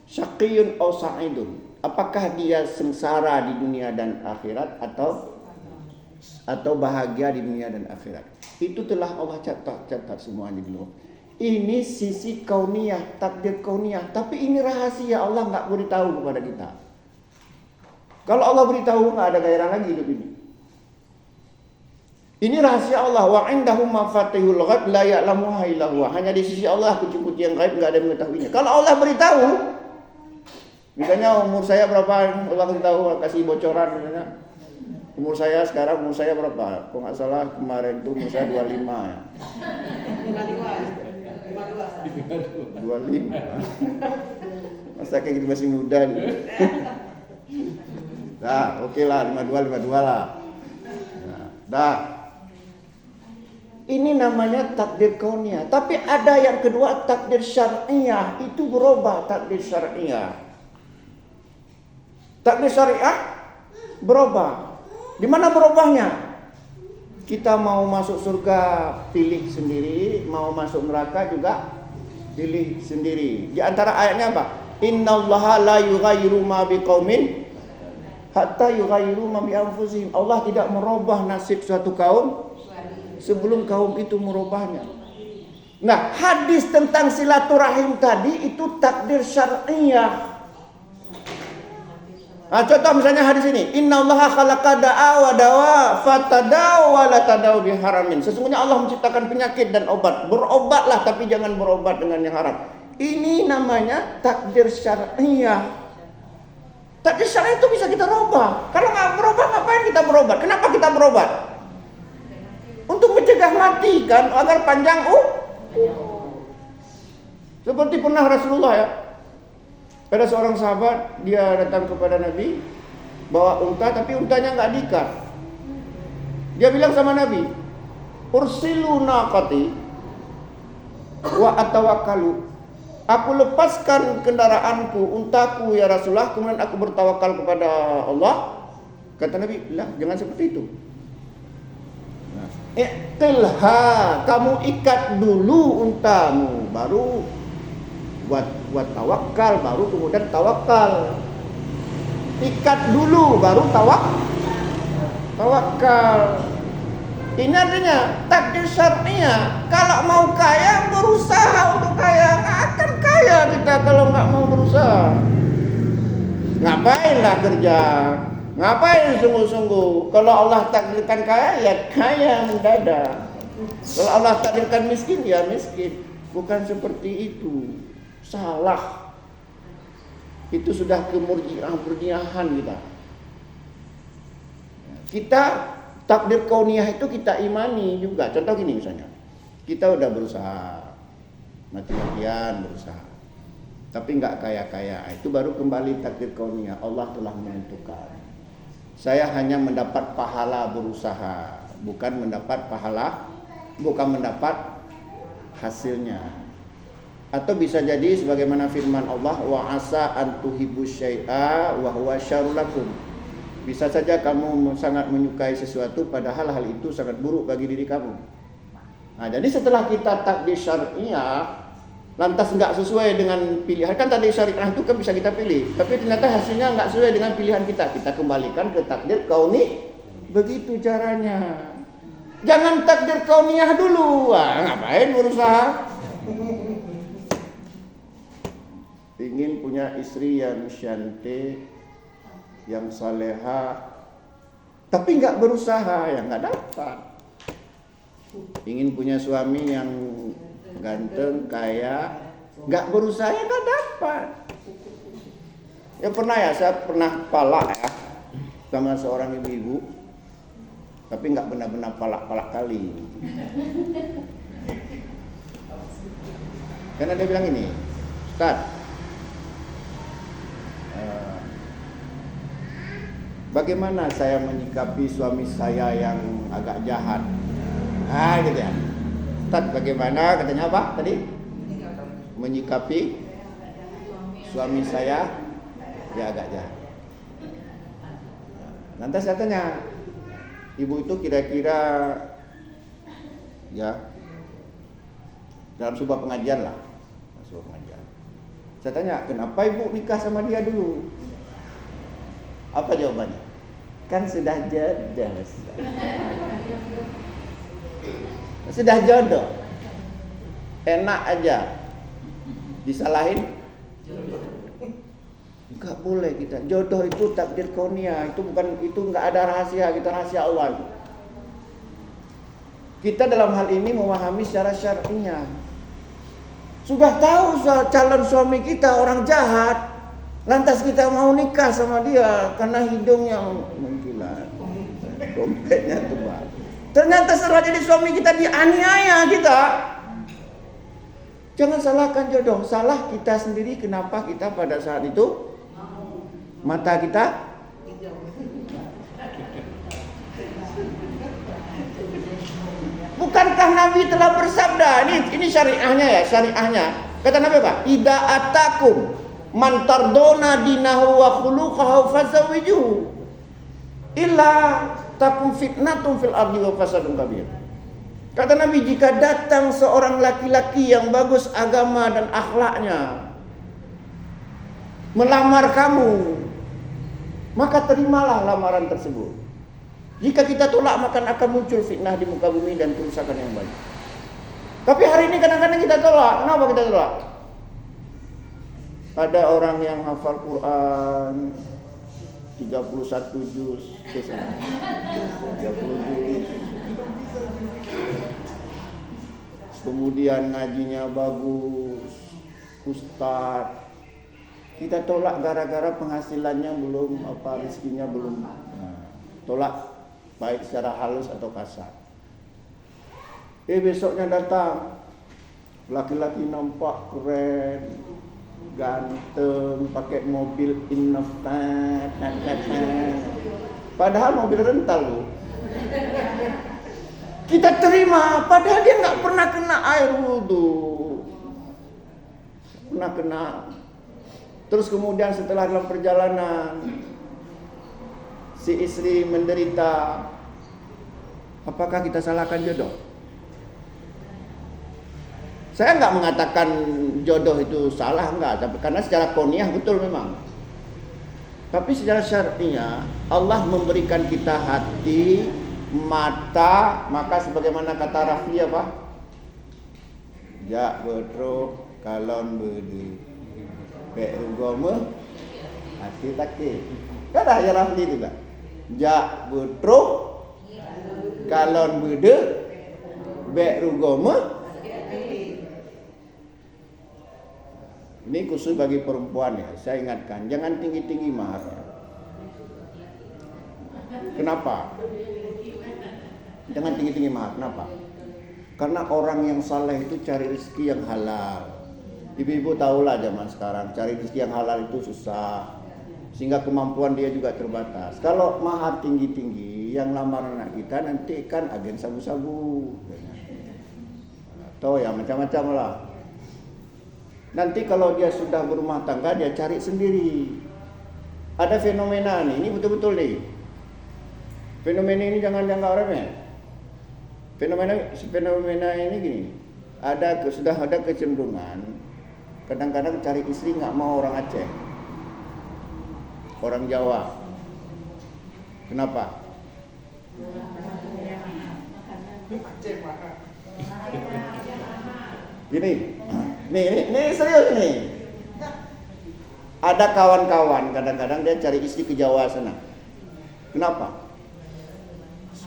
syaqiyun aw sa'idun. Apakah dia sengsara di dunia dan akhirat atau bahagia di dunia dan akhirat? Itu telah Allah catat semuanya dulu. Ini sisi kauniyah, takdir kauniyah. Tapi ini rahasia, Allah nggak beritahu kepada kita. Kalau Allah beritahu nggak ada gairah lagi hidup ini. Ini rahasia Allah. Wa indahu mafatihul ghaib la ya'lamuha illa huwa. Hanya di sisi Allah kunci-kunci yang gaib nggak ada yang mengetahuinya. Kalau Allah beritahu, misalnya umur saya berapa, Allah beritahu, kasih bocoran misalnya. Umur saya sekarang berapa? Kok nggak salah kemarin itu umur saya 25 ya. 25. Masa kayak gitu masih muda gitu. Nah, oke lah 52 lah. Nah, ini namanya takdir kauniyah. Tapi ada yang kedua, takdir syar'iyah. Itu berubah takdir syar'iyah. Takdir syariah berubah. Di mana berubahnya? Kita mau masuk surga pilih sendiri, mau masuk neraka juga pilih sendiri. Di antara ayatnya apa? Innallaha la yughayyiru ma biqaumin hatta yughayyiru ma bi anfusihim. Allah tidak merubah nasib suatu kaum sebelum kaum itu merubahnya. Nah, hadis tentang silaturahim tadi itu takdir syar'iyah. Nah, contoh misalnya hadis ini, innallaha khalaqa da'a wa dawa fatadaw wa la tadaw biharamin. Sesungguhnya Allah menciptakan penyakit dan obat. Berobatlah tapi jangan berobat dengan yang haram. Ini namanya takdir syar'iyah. Takdir syar'iyah itu bisa kita rubah. Kalau nggak berubah, ngapain kita berobat? Kenapa kita berobat? Untuk mencegah mati kan, agar panjang Seperti pernah Rasulullah ya. Ada seorang sahabat, dia datang kepada Nabi bawa unta, tapi untanya nggak diikat. Dia bilang sama Nabi, ursilu naqati wa atawakkalu. Aku lepaskan kendaraanku, untaku ya Rasulullah, kemudian aku bertawakal kepada Allah. Kata Nabi, lah jangan seperti itu. Iqtilha, kamu ikat dulu untamu, baru buat tawakal, baru kemudian tawakal. Ikat dulu baru tawakal. Ini artinya takdir syar'iyah. Kalau mau kaya, berusaha untuk kaya. Nggak akan kaya kita kalau nggak mau berusaha. Ngapainlah kerja? Ngapain sungguh-sungguh? Kalau Allah takdirkan kaya, ya kaya mendadak. Kalau Allah takdirkan miskin, ya miskin. Bukan seperti itu. Salah. Itu sudah kemurjiahan kita. Kita takdir kauniyah itu kita imani juga. Contoh gini misalnya, kita udah berusaha, mati-matian berusaha, tapi nggak kaya-kaya. Itu baru kembali takdir kauniyah. Allah telah menentukan. Saya hanya mendapat pahala berusaha, bukan mendapat hasilnya. Atau bisa jadi sebagaimana firman Allah, wa asa an tuhibbu syai'a wa huwa syarrul lakum. Bisa saja kamu sangat menyukai sesuatu padahal hal itu sangat buruk bagi diri kamu. Nah, jadi setelah kita takdir syariah lantas nggak sesuai dengan pilihan, kan takdir syariah itu kan bisa kita pilih, tapi ternyata hasilnya nggak sesuai dengan pilihan kita kembalikan ke takdir kauni. Begitu caranya. Jangan takdir kauniyah dulu. Wah, ngapain berusaha? Ingin punya istri yang cantik, yang saleha, tapi nggak berusaha, ya nggak dapat. Ingin punya suami yang ganteng, kaya, nggak berusaha, ya nggak dapat. Ya pernah ya, saya pernah palak ya sama seorang ibu-ibu, tapi nggak benar-benar palak-palak kali. Karena dia bilang ini, Ustaz, bagaimana saya menyikapi suami saya yang agak jahat? Gitu ya. Ustaz, bagaimana katanya apa tadi? Menyikapi suami saya yang agak jahat. Lantas saya tanya, ibu itu kira-kira ya dalam sebuah pengajian lah. Saya tanya, kenapa ibu nikah sama dia dulu? Apa jawabannya? Kan sudah jodoh. Sudah jodoh. Enak aja. Disalahin? Enggak boleh kita. Jodoh itu takdir kauniyah. Itu enggak ada rahasia, kita rahasia Allah. Kita dalam hal ini memahami secara syar'inya. Sudah tahu calon suami kita orang jahat, lantas kita mau nikah sama dia karena hidungnya mengkilat, dompetnya tebal. Ternyata setelah jadi suami kita dianiaya kita. Jangan salahkan jodoh, salah kita sendiri. Kenapa kita pada saat itu mata kita bukankah Nabi telah bersabda, ini syariahnya ya, syariahnya. Kata Nabi apa? Idza atakum man tardona dinahu wa khuluquhu fazawijuhu illa takum fitnatun fil ardi wa fasadun kabir. Kata Nabi, jika datang seorang laki-laki yang bagus agama dan akhlaknya melamar kamu, maka terimalah lamaran tersebut. Jika kita tolak, maka akan muncul fitnah di muka bumi dan kerusakan yang banyak. Tapi hari ini kadang-kadang kita tolak. Kenapa kita tolak? Ada orang yang hafal Quran 31 juz, 30 juz. Kemudian ngajinya bagus, ustaz. Kita tolak gara-gara penghasilannya belum, rezekinya belum. Tolak baik secara halus atau kasar. Besoknya datang laki-laki nampak keren, ganteng, pakai mobil Innova, padahal mobil rental loh. Kita terima, padahal dia nggak pernah kena air wudu, pernah kena. Terus kemudian setelah dalam perjalanan si istri menderita, apakah kita salahkan jodoh? Saya nggak mengatakan jodoh itu salah, enggak, tapi karena secara kauniyah betul memang. Tapi secara syar'iyah Allah memberikan kita hati, mata, maka sebagaimana kata Rafi apa? Jak betro kalon bede. Pek rugome hati takik. Kan ada ya Rafi itu tak? Jak betro kalon bede. Pek rugome. Ini khusus bagi perempuan ya. Saya ingatkan, jangan tinggi-tinggi maharnya. Kenapa? Jangan tinggi-tinggi mahar. Kenapa? Karena orang yang saleh itu cari rezeki yang halal. Ibu-ibu tahulah zaman sekarang cari rezeki yang halal itu susah, sehingga kemampuan dia juga terbatas. Kalau mahar tinggi-tinggi, yang lamar anak kita nanti kan agen sabu-sabu, atau ya macam-macam lah. Nanti kalau dia sudah berumah tangga, dia cari sendiri. Ada fenomena ini betul-betul nih. Fenomena ini jangan dianggap remeh. Fenomena ini gini, sudah ada kecenderungan kadang-kadang cari istri nggak mau orang Aceh, orang Jawa. Kenapa? Gini, nih serius nih. Ada kawan-kawan kadang-kadang dia cari istri ke Jawa sana. Kenapa?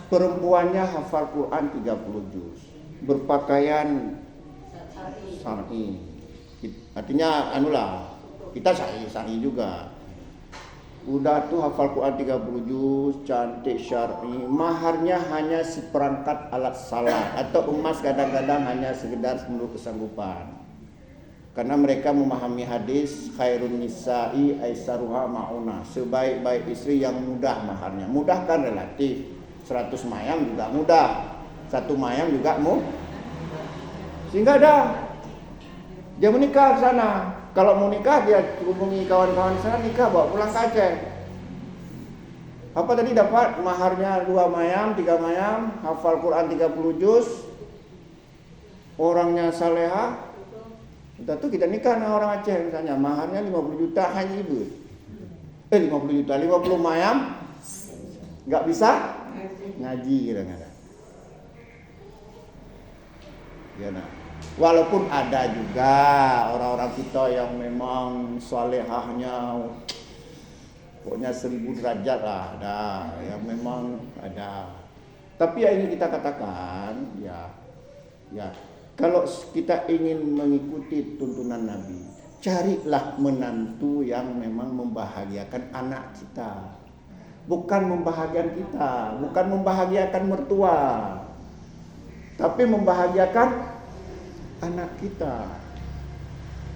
Perempuannya hafal Quran 30 juz, berpakaian syar'i. Artinya anulah, kita syar'i juga. Udah tuh hafal Quran 30 juz, cantik syar'i. Maharnya hanya seperangkat alat salat atau emas, kadang-kadang hanya sekedar menurut kesanggupan. Karena mereka memahami hadis khairun nisa'i aisaruha mauna, sebaik-baik istri yang mudah maharnya. Mudah kan relatif. 100 mayang juga mudah, 1 mayang juga sehingga dia menikah ke sana. Kalau mau nikah dia hubungi kawan-kawan sana, nikah bawa pulang ke Aceh. Apa tadi dapat maharnya 2 mayang, 3 mayang, hafal Quran 30 juz, orangnya salehah. Udah tuh kita nikah dengan orang Aceh misalnya, maharnya 50 juta hanya ibu. 50 juta, 50 mayang nggak bisa ngaji kadang-kadang. Ya nah. Walaupun ada juga orang-orang kita yang memang salehahnya pokoknya 1000 derajat lah, ada yang memang ada. Tapi yang ingin kita katakan ya kalau kita ingin mengikuti tuntunan Nabi, carilah menantu yang memang membahagiakan anak kita. Bukan membahagiakan kita, bukan membahagiakan mertua, tapi membahagiakan anak kita.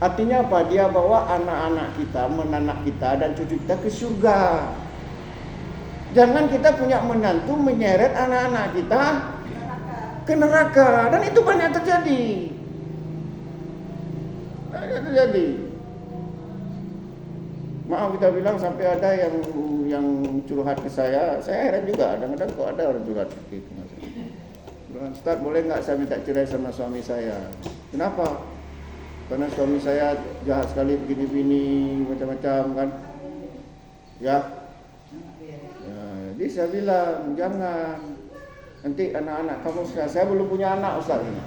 Artinya apa? Dia bawa anak-anak kita, menanak kita dan cucu kita ke surga. Jangan kita punya menantu menyeret anak-anak kita ke neraka. Dan itu banyak terjadi. Maaf kita bilang sampai ada yang curhat ke saya heran juga. Kadang-kadang kok ada orang curhat seperti itu. Ustaz, boleh nggak saya minta cerai sama suami saya? Kenapa? Karena suami saya jahat sekali begini-begini macam-macam kan? Ya. Jadi saya bilang jangan. Nanti anak-anak kamu saya belum punya anak Ustaz ini.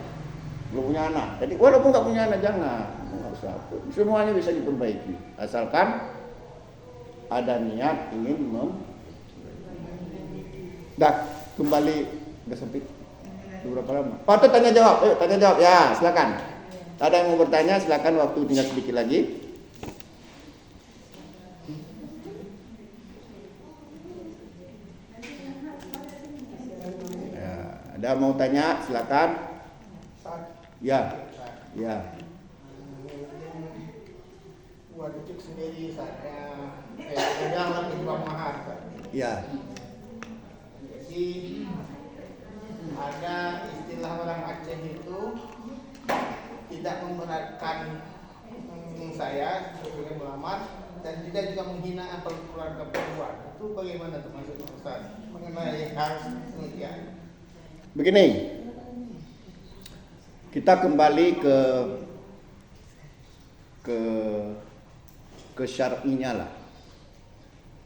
Belum punya anak. Jadi walaupun nggak punya anak jangan. Nggak usah. Semuanya bisa diperbaiki. Asalkan ada niat ingin kembali udah sampai berapa lama? Patut tanya jawab. Ayo tanya jawab ya, silakan. Ada yang mau bertanya silakan, waktu tinggal sedikit lagi. Ya, ada mau tanya silakan. Ya. Buat itu sendiri saya pegang lebih mahar. Ya. Jadi ada istilah orang Aceh itu tidak memberatkan saya sebagai melamar dan tidak juga menghina keluarga perempuan. Itu bagaimana termasuk Ustaz mengenai harus demikian? Begini, kita kembali ke syar'inya lah.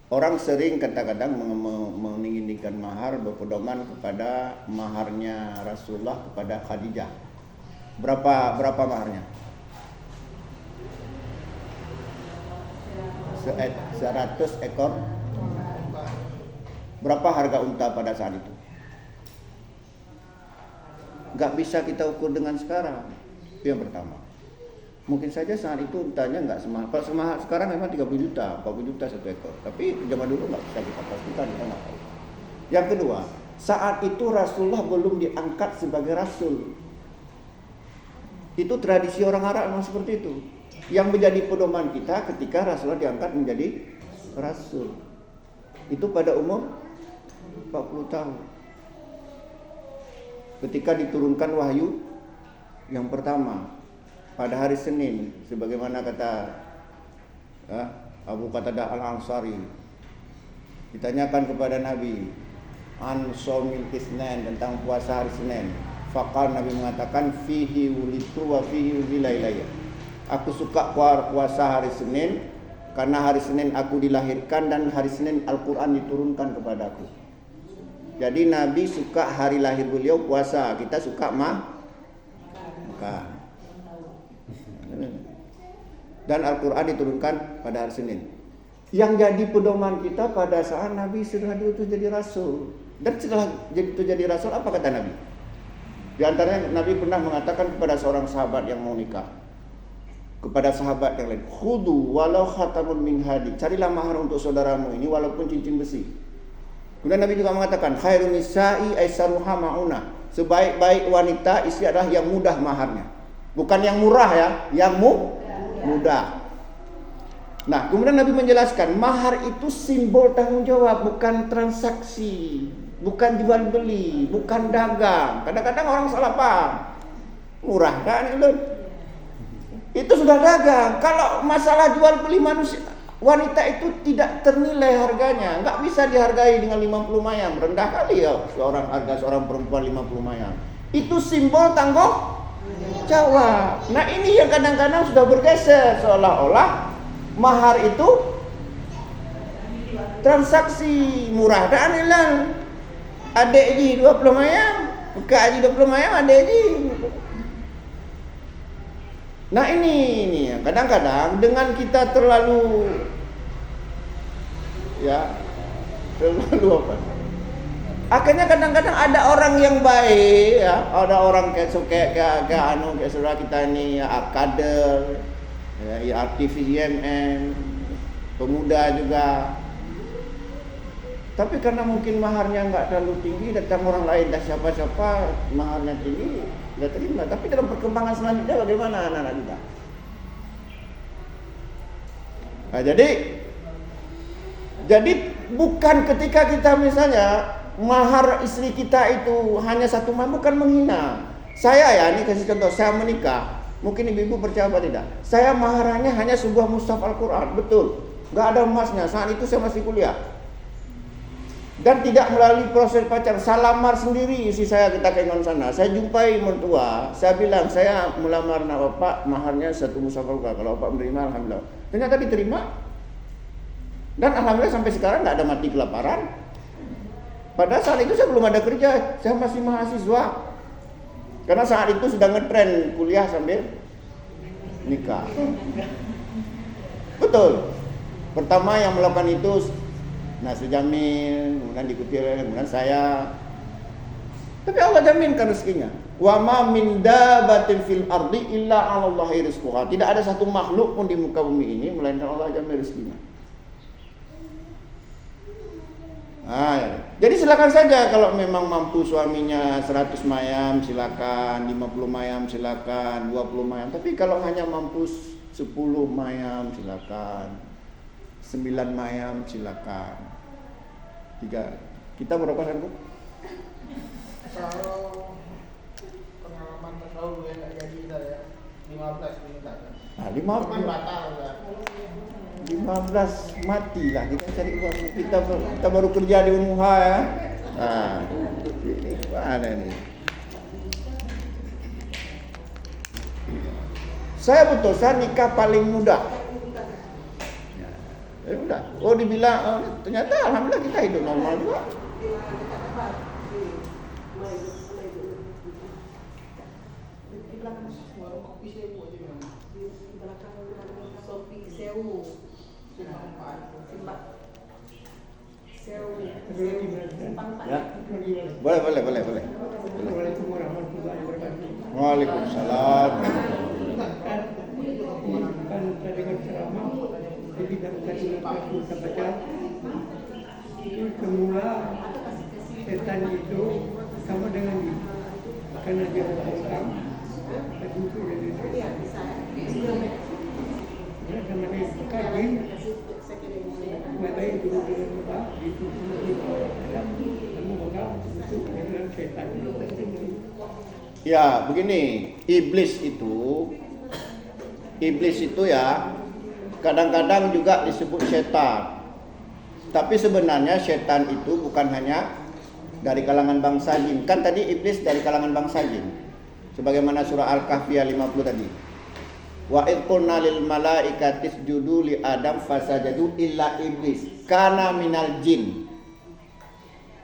Orang sering kadang-kadang meninggikan memberikan mahar berpedoman kepada maharnya Rasulullah kepada Khadijah. Berapa maharnya? 100 ekor. Berapa harga unta pada saat itu? Gak bisa kita ukur dengan sekarang. Itu yang pertama. Mungkin saja saat itu untanya nggak semahal. Kalau semahal sekarang memang 30 juta, 40 juta satu ekor. Tapi zaman dulu nggak bisa kita pastikan, kita nggak tahu. Yang kedua, saat itu Rasulullah belum diangkat sebagai Rasul. Itu tradisi orang Arab memang seperti itu. Yang menjadi pedoman kita ketika Rasulullah diangkat menjadi Rasul. Itu pada umur 40 tahun. Ketika diturunkan wahyu yang pertama pada hari Senin, sebagaimana kata Abu Qatadah Al-Ansari, ditanyakan kepada Nabi an shaumil Isnin, tentang puasa hari Senin. Faqal, Nabi mengatakan fihi wulitu wa fihi ulilailayya. Aku suka puasa hari Senin karena hari Senin aku dilahirkan dan hari Senin Al-Quran diturunkan kepadaku. Jadi Nabi suka hari lahir beliau puasa, kita suka makan. Dan Al-Quran diturunkan pada hari Senin. Yang jadi pedoman kita pada saat Nabi sudah diutus jadi Rasul. Dan setelah itu jadi Rasul, apa kata Nabi? Di antaranya Nabi pernah mengatakan kepada seorang sahabat yang mau nikah, kepada sahabat yang lain, khudu walau khatamun min hadi, carilah mahar untuk saudaramu ini walaupun cincin besi. Kemudian Nabi juga mengatakan, khairun nisa'i aisaruha mauna, sebaik-baik wanita istri adalah yang mudah maharnya. Bukan yang murah ya, yang mudah. Nah, kemudian Nabi menjelaskan, mahar itu simbol tanggung jawab, bukan transaksi, bukan jual beli, bukan dagang. Kadang-kadang orang salah paham. Murah kan itu sudah dagang. Kalau masalah jual beli manusia, wanita itu tidak ternilai harganya, nggak bisa dihargai dengan 50 mayang. Rendah kali ya harga seorang perempuan 50 mayang. Itu simbol tanggung jawab. Nah, ini yang kadang-kadang sudah bergeser, seolah-olah mahar itu transaksi murah dan hilang. Adik ji 20 mayang, kakak ji 20 mayang, adik ji. Nah, ini kadang-kadang dengan kita terlalu apa? Akhirnya kadang-kadang ada orang yang baik, ya, ada orang kayak saudara kita ini, ya, kader, ya, aktivis IMM, pemuda juga. Tapi karena mungkin maharnya nggak terlalu tinggi, datang orang lain, dah siapa-siapa maharnya tinggi, nggak terima. Tapi dalam perkembangan selanjutnya bagaimana anak-anak kita? Nah, jadi bukan ketika kita misalnya mahar istri kita itu hanya 1 mahar, bukan menghina. Saya ya, ini kasih contoh, saya menikah, mungkin ibu-ibu percaya apa tidak? Saya maharannya hanya sebuah mushaf Al-Quran, betul, nggak ada emasnya. Saat itu saya masih kuliah dan tidak melalui proses pacaran. Saya lamar sendiri istri saya, kita ke Ingon sana. Saya jumpai mertua, saya bilang saya melamar bapak, maharnya 1 mushaf Al-Quran. Kalau bapak menerima, alhamdulillah. Ternyata diterima. Dan alhamdulillah sampai sekarang nggak ada mati kelaparan. Padahal saat itu saya belum ada kerja, saya masih mahasiswa. Karena saat itu sedang ngetren kuliah sambil nikah. Betul. Pertama yang melakukan itu Nasir Jamil, kemudian diikuti oleh kemudian saya. Tapi Allah jaminkan rezekinya. Wa ma min dabatin fil ardi illa 'ala Allahi rizquha. Tidak ada satu makhluk pun di muka bumi ini melainkan Allah jamin rezekinya. Ya. Jadi silakan saja kalau memang mampu suaminya 100 mayam silakan, 50 mayam silakan, 20 mayam. Tapi kalau hanya mampu 10 mayam silakan, 9 mayam silakan. 3. Kita berapa kan, Bu? Kalau pengalaman tasawuf yang nggak jadi saya 15 minta. Nah, 15 batal ya. 15 matilah kita cari uang. Kita baru kerja di Unmuha ya. Nah, ini mana nih? Saya nikah paling muda. Ya, muda. Oh, dibilang ternyata alhamdulillah kita hidup normal juga. dekat apa? Di belakang Warung kopi sewu aja memang. di belakang Sopi Sewu. Simbak Sewu. Simpang Empat. Ya. Boleh. Assalamualaikum warahmatullahi wabarakatuh. Waalaikumsalam. Kan saya dengar ceramah, jadi dalam tadi aku baca itu semula setan itu sama dengan jin, karena dia berbongkar, dan itu dari itu. Ya, sama dengan jin, maka itu dengan apa? Itu dalam kamu bongkar itu dengan setan. Ya, begini, iblis itu ya kadang-kadang juga disebut setan. Tapi sebenarnya setan itu bukan hanya dari kalangan bangsa jin. Kan tadi iblis dari kalangan bangsa jin. Sebagaimana surah Al-Kahfi 50 tadi. Wa id qulna lil malaikati isjudu li Adam fasajadu illa iblis kana minal jin.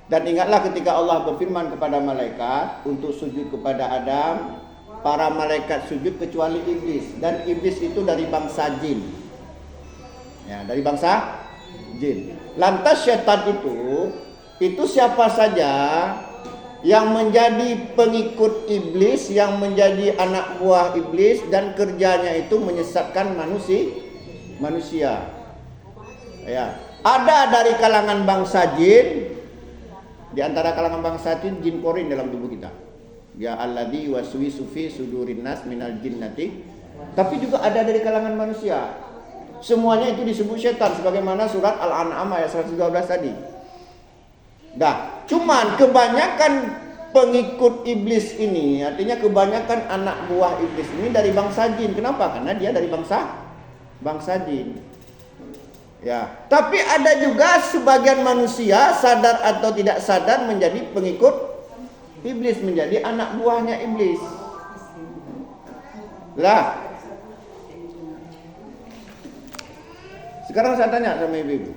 Dan ingatlah ketika Allah berfirman kepada malaikat untuk sujud kepada Adam, para malaikat sujud kecuali iblis, dan iblis itu dari bangsa jin. Ya, dari bangsa jin. Lantas setan itu siapa saja yang menjadi pengikut iblis, yang menjadi anak buah iblis dan kerjanya itu menyesatkan manusia. Ya, ada dari kalangan bangsa jin. Di antara kalangan bangsa jin korin dalam tubuh kita. Ya alladzi waswisu fi sudurin nas minal jinnati. Tapi juga ada dari kalangan manusia. Semuanya itu disebut setan sebagaimana surat Al-An'am ayat 112 tadi. Nah, cuman kebanyakan pengikut iblis ini, artinya kebanyakan anak buah iblis ini dari bangsa jin. Kenapa? Karena dia dari bangsa jin. Ya, tapi ada juga sebagian manusia sadar atau tidak sadar menjadi pengikut iblis, menjadi anak buahnya iblis. Lah, sekarang saya tanya sama ibu-ibu,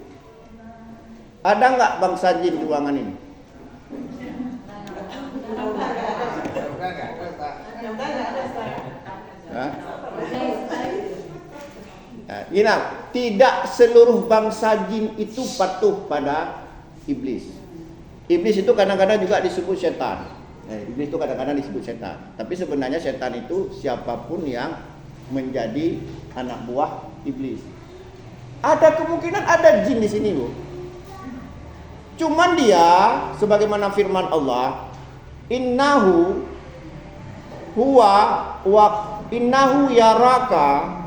ada nggak bangsa jin di ruangan ini? Hah? Gini, tidak seluruh bangsa jin itu patuh pada iblis. Iblis itu kadang-kadang juga disebut setan. Iblis itu kadang-kadang disebut setan. Tapi sebenarnya setan itu siapapun yang menjadi anak buah iblis. Ada kemungkinan ada jin di sini, Bu. Cuman dia, sebagaimana firman Allah, innahu yaraka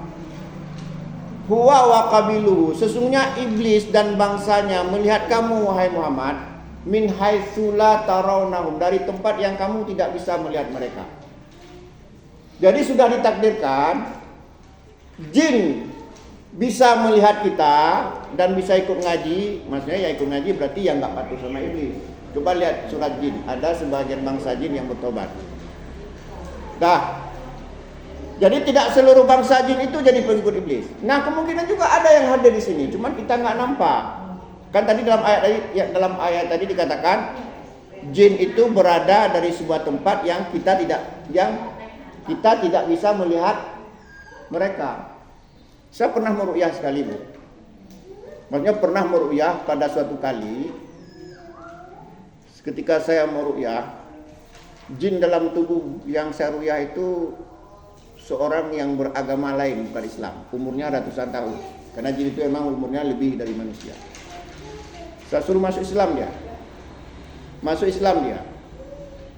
huwa wa qabiluhu, sesungguhnya iblis dan bangsanya melihat kamu wahai Muhammad min haitsu la tarawnahum, dari tempat yang kamu tidak bisa melihat mereka. Jadi sudah ditakdirkan jin bisa melihat kita dan bisa ikut ngaji. Maksudnya ya ikut ngaji berarti yang enggak patuh sama iblis. Coba lihat surat jin, ada sebagian bangsa jin yang bertobat. Dah. Jadi tidak seluruh bangsa jin itu jadi pengikut iblis. Nah, kemungkinan juga ada yang hadir di sini, cuman kita nggak nampak. Kan tadi dalam ayat tadi dikatakan jin itu berada dari sebuah tempat yang kita tidak bisa melihat mereka. Saya pernah meru'yah sekali, Bu. Maksudnya pernah meru'yah pada suatu kali ketika saya meru'yah, jin dalam tubuh yang saya ru'yah itu seorang yang beragama lain, bukan Islam, umurnya ratusan tahun. Karena jin itu memang umurnya lebih dari manusia. Saya suruh masuk Islam dia.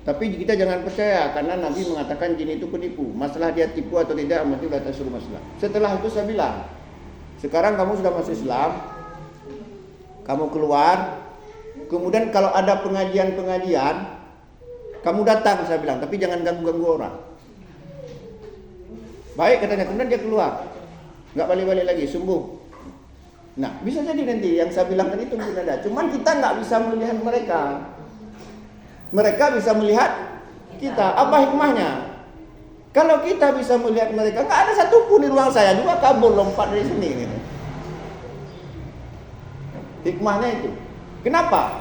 Tapi kita jangan percaya, karena Nabi mengatakan jin itu penipu. Masalah dia tipu atau tidak, mesti kita suruh masuk Islam. Setelah itu saya bilang, sekarang kamu sudah masuk Islam, kamu keluar, kemudian kalau ada pengajian, kamu datang, saya bilang, tapi jangan ganggu-ganggu orang. Baik katanya, kemudian dia keluar, nggak balik-balik lagi, sembuh. Nah, bisa jadi nanti yang saya bilang tadi itu mungkin ada. Cuman kita nggak bisa melihat mereka. Mereka bisa melihat kita. Apa hikmahnya? Kalau kita bisa melihat mereka, nggak ada satupun di ruang saya juga kabur lompat dari sini. Gitu. Hikmahnya itu. Kenapa?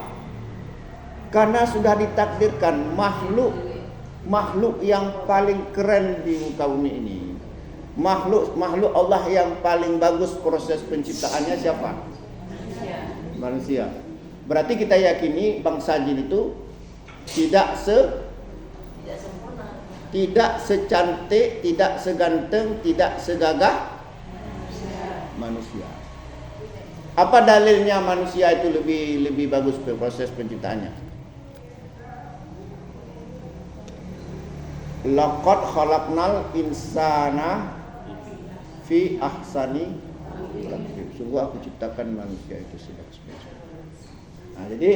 Karena sudah ditakdirkan makhluk yang paling keren di muka bumi ini. Makhluk Allah yang paling bagus proses penciptaannya siapa? Manusia. Berarti kita yakini bangsa jin itu tidak sempurna. tidak secantik, tidak seganteng, tidak segagah manusia. Apa dalilnya manusia itu lebih bagus proses penciptaannya? Laqad khalaqnal insana fi ahsani taqwim. Sungguh aku ciptakan manusia itu sebaik-baiknya. Nah, jadi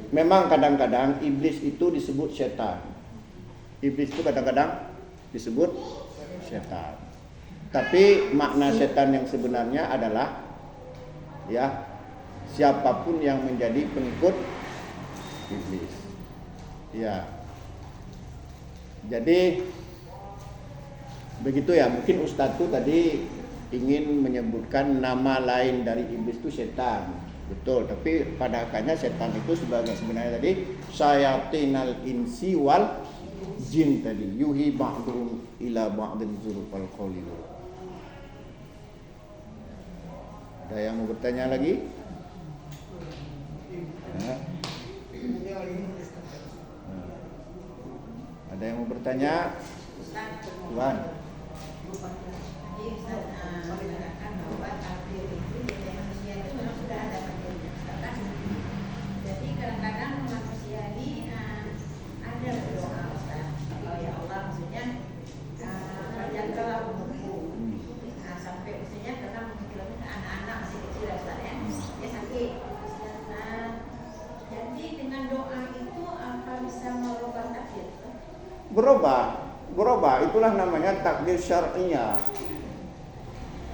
memang kadang-kadang iblis itu disebut setan. Iblis itu kadang-kadang disebut setan. Tapi makna setan yang sebenarnya adalah ya siapapun yang menjadi pengikut iblis. Ya. Jadi begitu ya, mungkin Ustadz tuh tadi ingin menyebutkan nama lain dari iblis itu setan. Betul, tapi pada akhirnya setan itu sebenarnya tadi syayatinal insi wal jin tadi, yuhi ba'dhum ila ba'dhin zurufal qawli. Ada yang mau bertanya lagi? Ya. Ada yang mau bertanya? Tuan. Jadi Ustaz mengatakan bahwa takdir itu dari manusia itu memang sudah ada takdirnya. Jadi kadang-kadang manusia ini ada berdoa Ustaz. Kalau ya Allah maksudnya panjangkanlah umurku. Sampai maksudnya karena mungkin anak-anak masih kecil ya Ustaz ya. Dia sakit. Jadi dengan doa itu apa bisa merubah takdir? Berubah, itulah namanya takdir syar'iyah.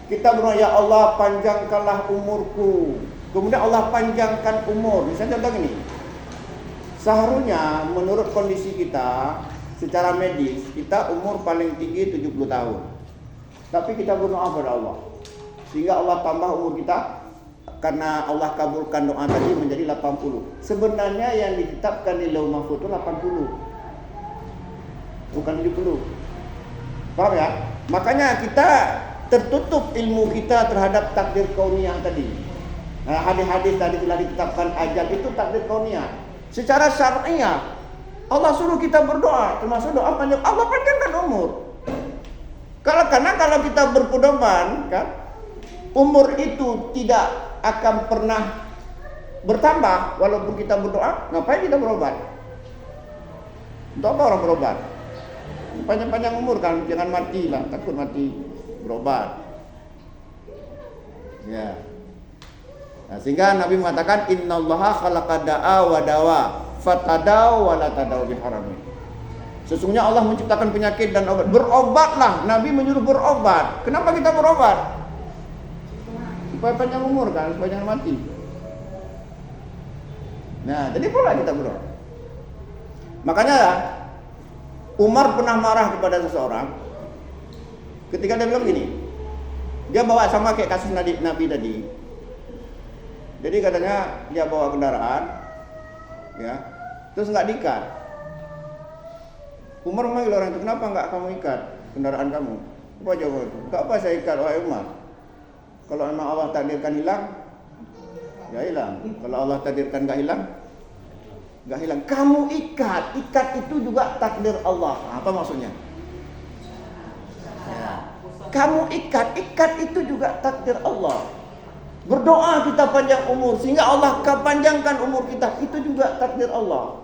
Kita berdoa, ya Allah panjangkanlah umurku. Kemudian Allah panjangkan umur. Misalnya contoh gini. Seharusnya menurut kondisi kita secara medis, kita umur paling tinggi 70 tahun. Tapi kita berdoa pada Allah. Sehingga Allah tambah umur kita karena Allah kabulkan doa tadi menjadi 80. Sebenarnya yang ditetapkan di Lauh Mahfuz itu 80. Bukan 70. Paham ya? Makanya kita tertutup ilmu kita terhadap takdir kauniyah tadi. Nah, hadis-hadis tadi telah ditetapkan ajal itu takdir kauniyah. Secara syar'iyah Allah suruh kita berdoa, termasuk doa panjang Allah panjangkan umur. Karena kalau kita berpedoman kan, umur itu tidak akan pernah bertambah walaupun kita berdoa. Ngapain kita berobat? Untuk apa orang berobat? Panjang-panjang umur kan, jangan mati lah, takut mati berobat. Ya. Nah, sehingga Nabi mengatakan innallaha khalaqa da'a wa dawa fatadaw wa la tadaw biharami. Sesungguhnya Allah menciptakan penyakit dan obat. Berobatlah, Nabi menyuruh berobat. Kenapa kita berobat? Supaya panjang umur kan, supaya jangan mati. Nah, jadi pula kita berobat. Makanya Umar pernah marah kepada seseorang ketika dia bilang gini, dia bawa sama kayak kasus Nabi tadi. Jadi katanya dia bawa kendaraan, ya, terus nggak diikat. Umar memanggil orang itu, kenapa nggak kamu ikat kendaraan kamu? Apa jawab itu? Nggak apa saya ikat, wahai Umar. Kalau memang Allah takdirkan hilang, ya hilang. Kalau Allah takdirkan nggak hilang, nggak hilang. Kamu ikat itu juga takdir Allah. Apa maksudnya? Ya. Kamu ikat itu juga takdir Allah. Berdoa kita panjang umur sehingga Allah panjangkan umur kita, itu juga takdir Allah.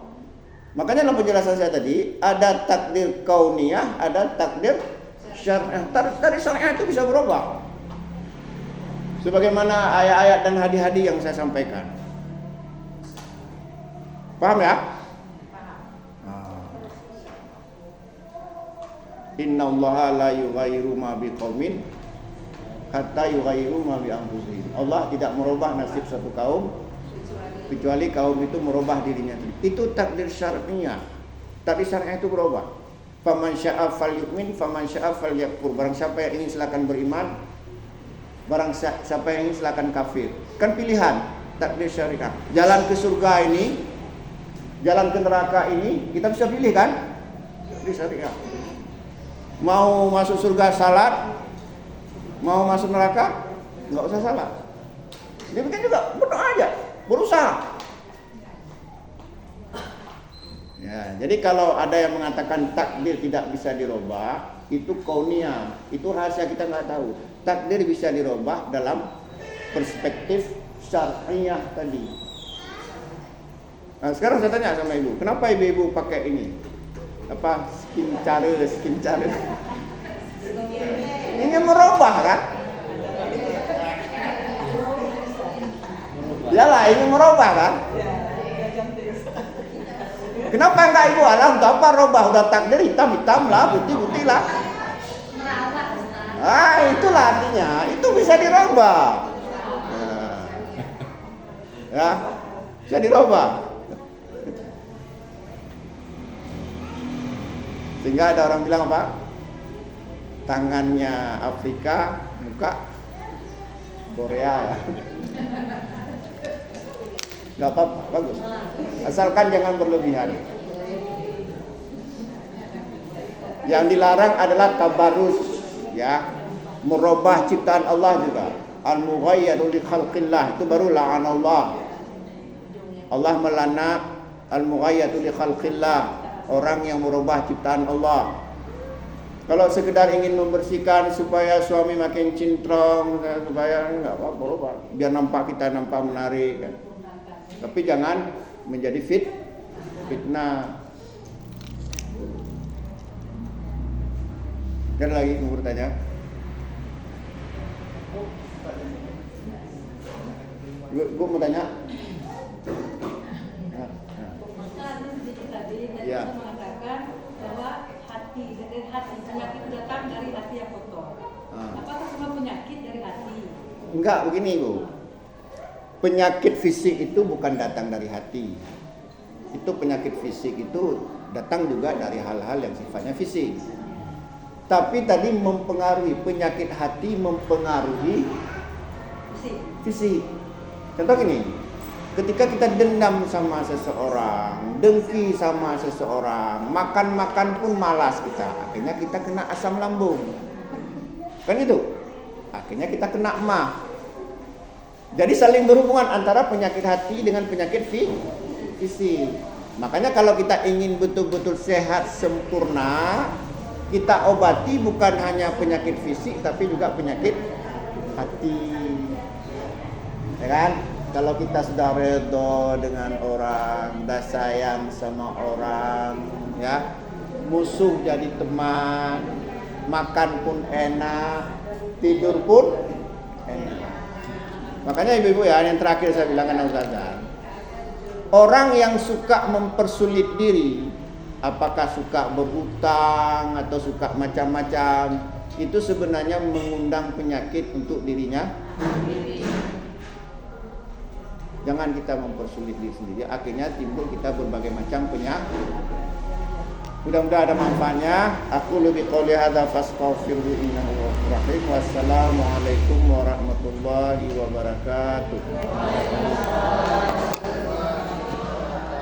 Makanya dalam penjelasan saya tadi ada takdir kauniyah, ada takdir syar'iyah. Dari syar'iyah itu bisa berubah. Sebagaimana ayat-ayat dan hadis-hadis yang saya sampaikan. Paham ya? Innallaha la yughayyiru ma biqaumin hatta yughayyiru ma bi anfusihim. Allah tidak merubah nasib satu kaum kecuali kaum itu merubah dirinya sendiri. Itu takdir syar'iyah. Takdir syar'iyah itu berubah. Faman syaa'a falyu'min, faman syaa'a falyakfur. Barang siapa yang ingin silakan beriman, barang siapa yang ingin silakan kafir. Kan pilihan takdir syariah. Jalan ke surga ini jalan ke neraka ini kita bisa pilih kan? Bisa ya. Mau masuk surga salat, mau masuk neraka nggak usah salat. Demikian juga berdoa aja, berusaha. Ya, jadi kalau ada yang mengatakan takdir tidak bisa dirubah, itu kauniyah, itu rahasia kita nggak tahu. Takdir bisa dirubah dalam perspektif syar'iyah tadi. Nah, sekarang saya tanya sama ibu, kenapa ibu pakai ini? Apa skin cara? Ini merubah kan? Iyalah, ini merubah kan? Kenapa enggak ibu? Alah, untuk apa robah? Udah takdir hitam-hitam lah, putih-putih lah. Itulah artinya, itu bisa dirubah. Ya, bisa dirubah. Sehingga ada orang bilang apa? Tangannya Afrika, muka Korea ya. Gak apa-apa, bagus. Asalkan jangan berlebihan. Yang dilarang adalah tabarruz, ya, merubah ciptaan Allah juga. Al-mughayyadu li khalqillah, itu baru la'anallah. Allah melaknat al-mughayyadu li khalqillah, orang yang merubah ciptaan Allah. Kalau sekedar ingin membersihkan supaya suami makin cintrong, supaya enggak apa-apa, biar kita nampak menarik kan. Tapi jangan menjadi fitnah. Dan lagi mau bertanya. Gue mau tanya. Ya. Mengatakan bahwa hati penyakit datang dari hati yang kotor. Apakah semua penyakit dari hati? Enggak, begini Bu. Penyakit fisik itu bukan datang dari hati. Itu penyakit fisik itu datang juga dari hal-hal yang sifatnya fisik. Tapi tadi mempengaruhi, penyakit hati mempengaruhi fisik. Contoh gini, ketika kita dendam sama seseorang, dengki sama seseorang, makan pun malas kita, akhirnya kita kena asam lambung. Kan itu? Akhirnya kita kena emah. Jadi saling berhubungan antara penyakit hati dengan penyakit fisik. Makanya kalau kita ingin betul-betul sehat sempurna, kita obati bukan hanya penyakit fisik tapi juga penyakit hati. Ya kan? Kalau kita sudah redha dengan orang, sudah sayang sama orang, ya, musuh jadi teman, makan pun enak, tidur pun enak. Makanya ibu-ibu ya, yang terakhir saya bilang kan Ustazah, orang yang suka mempersulit diri, apakah suka berhutang atau suka macam-macam, itu sebenarnya mengundang penyakit untuk dirinya. Jangan kita mempersulit diri sendiri, akhirnya timbul kita berbagai macam penyakit. Mudah-mudahan ada manfaatnya. Aku lebih qouli hadza fastaghfiru innahu ghafurur rahim. Wassalamualaikum warahmatullahi wabarakatuh.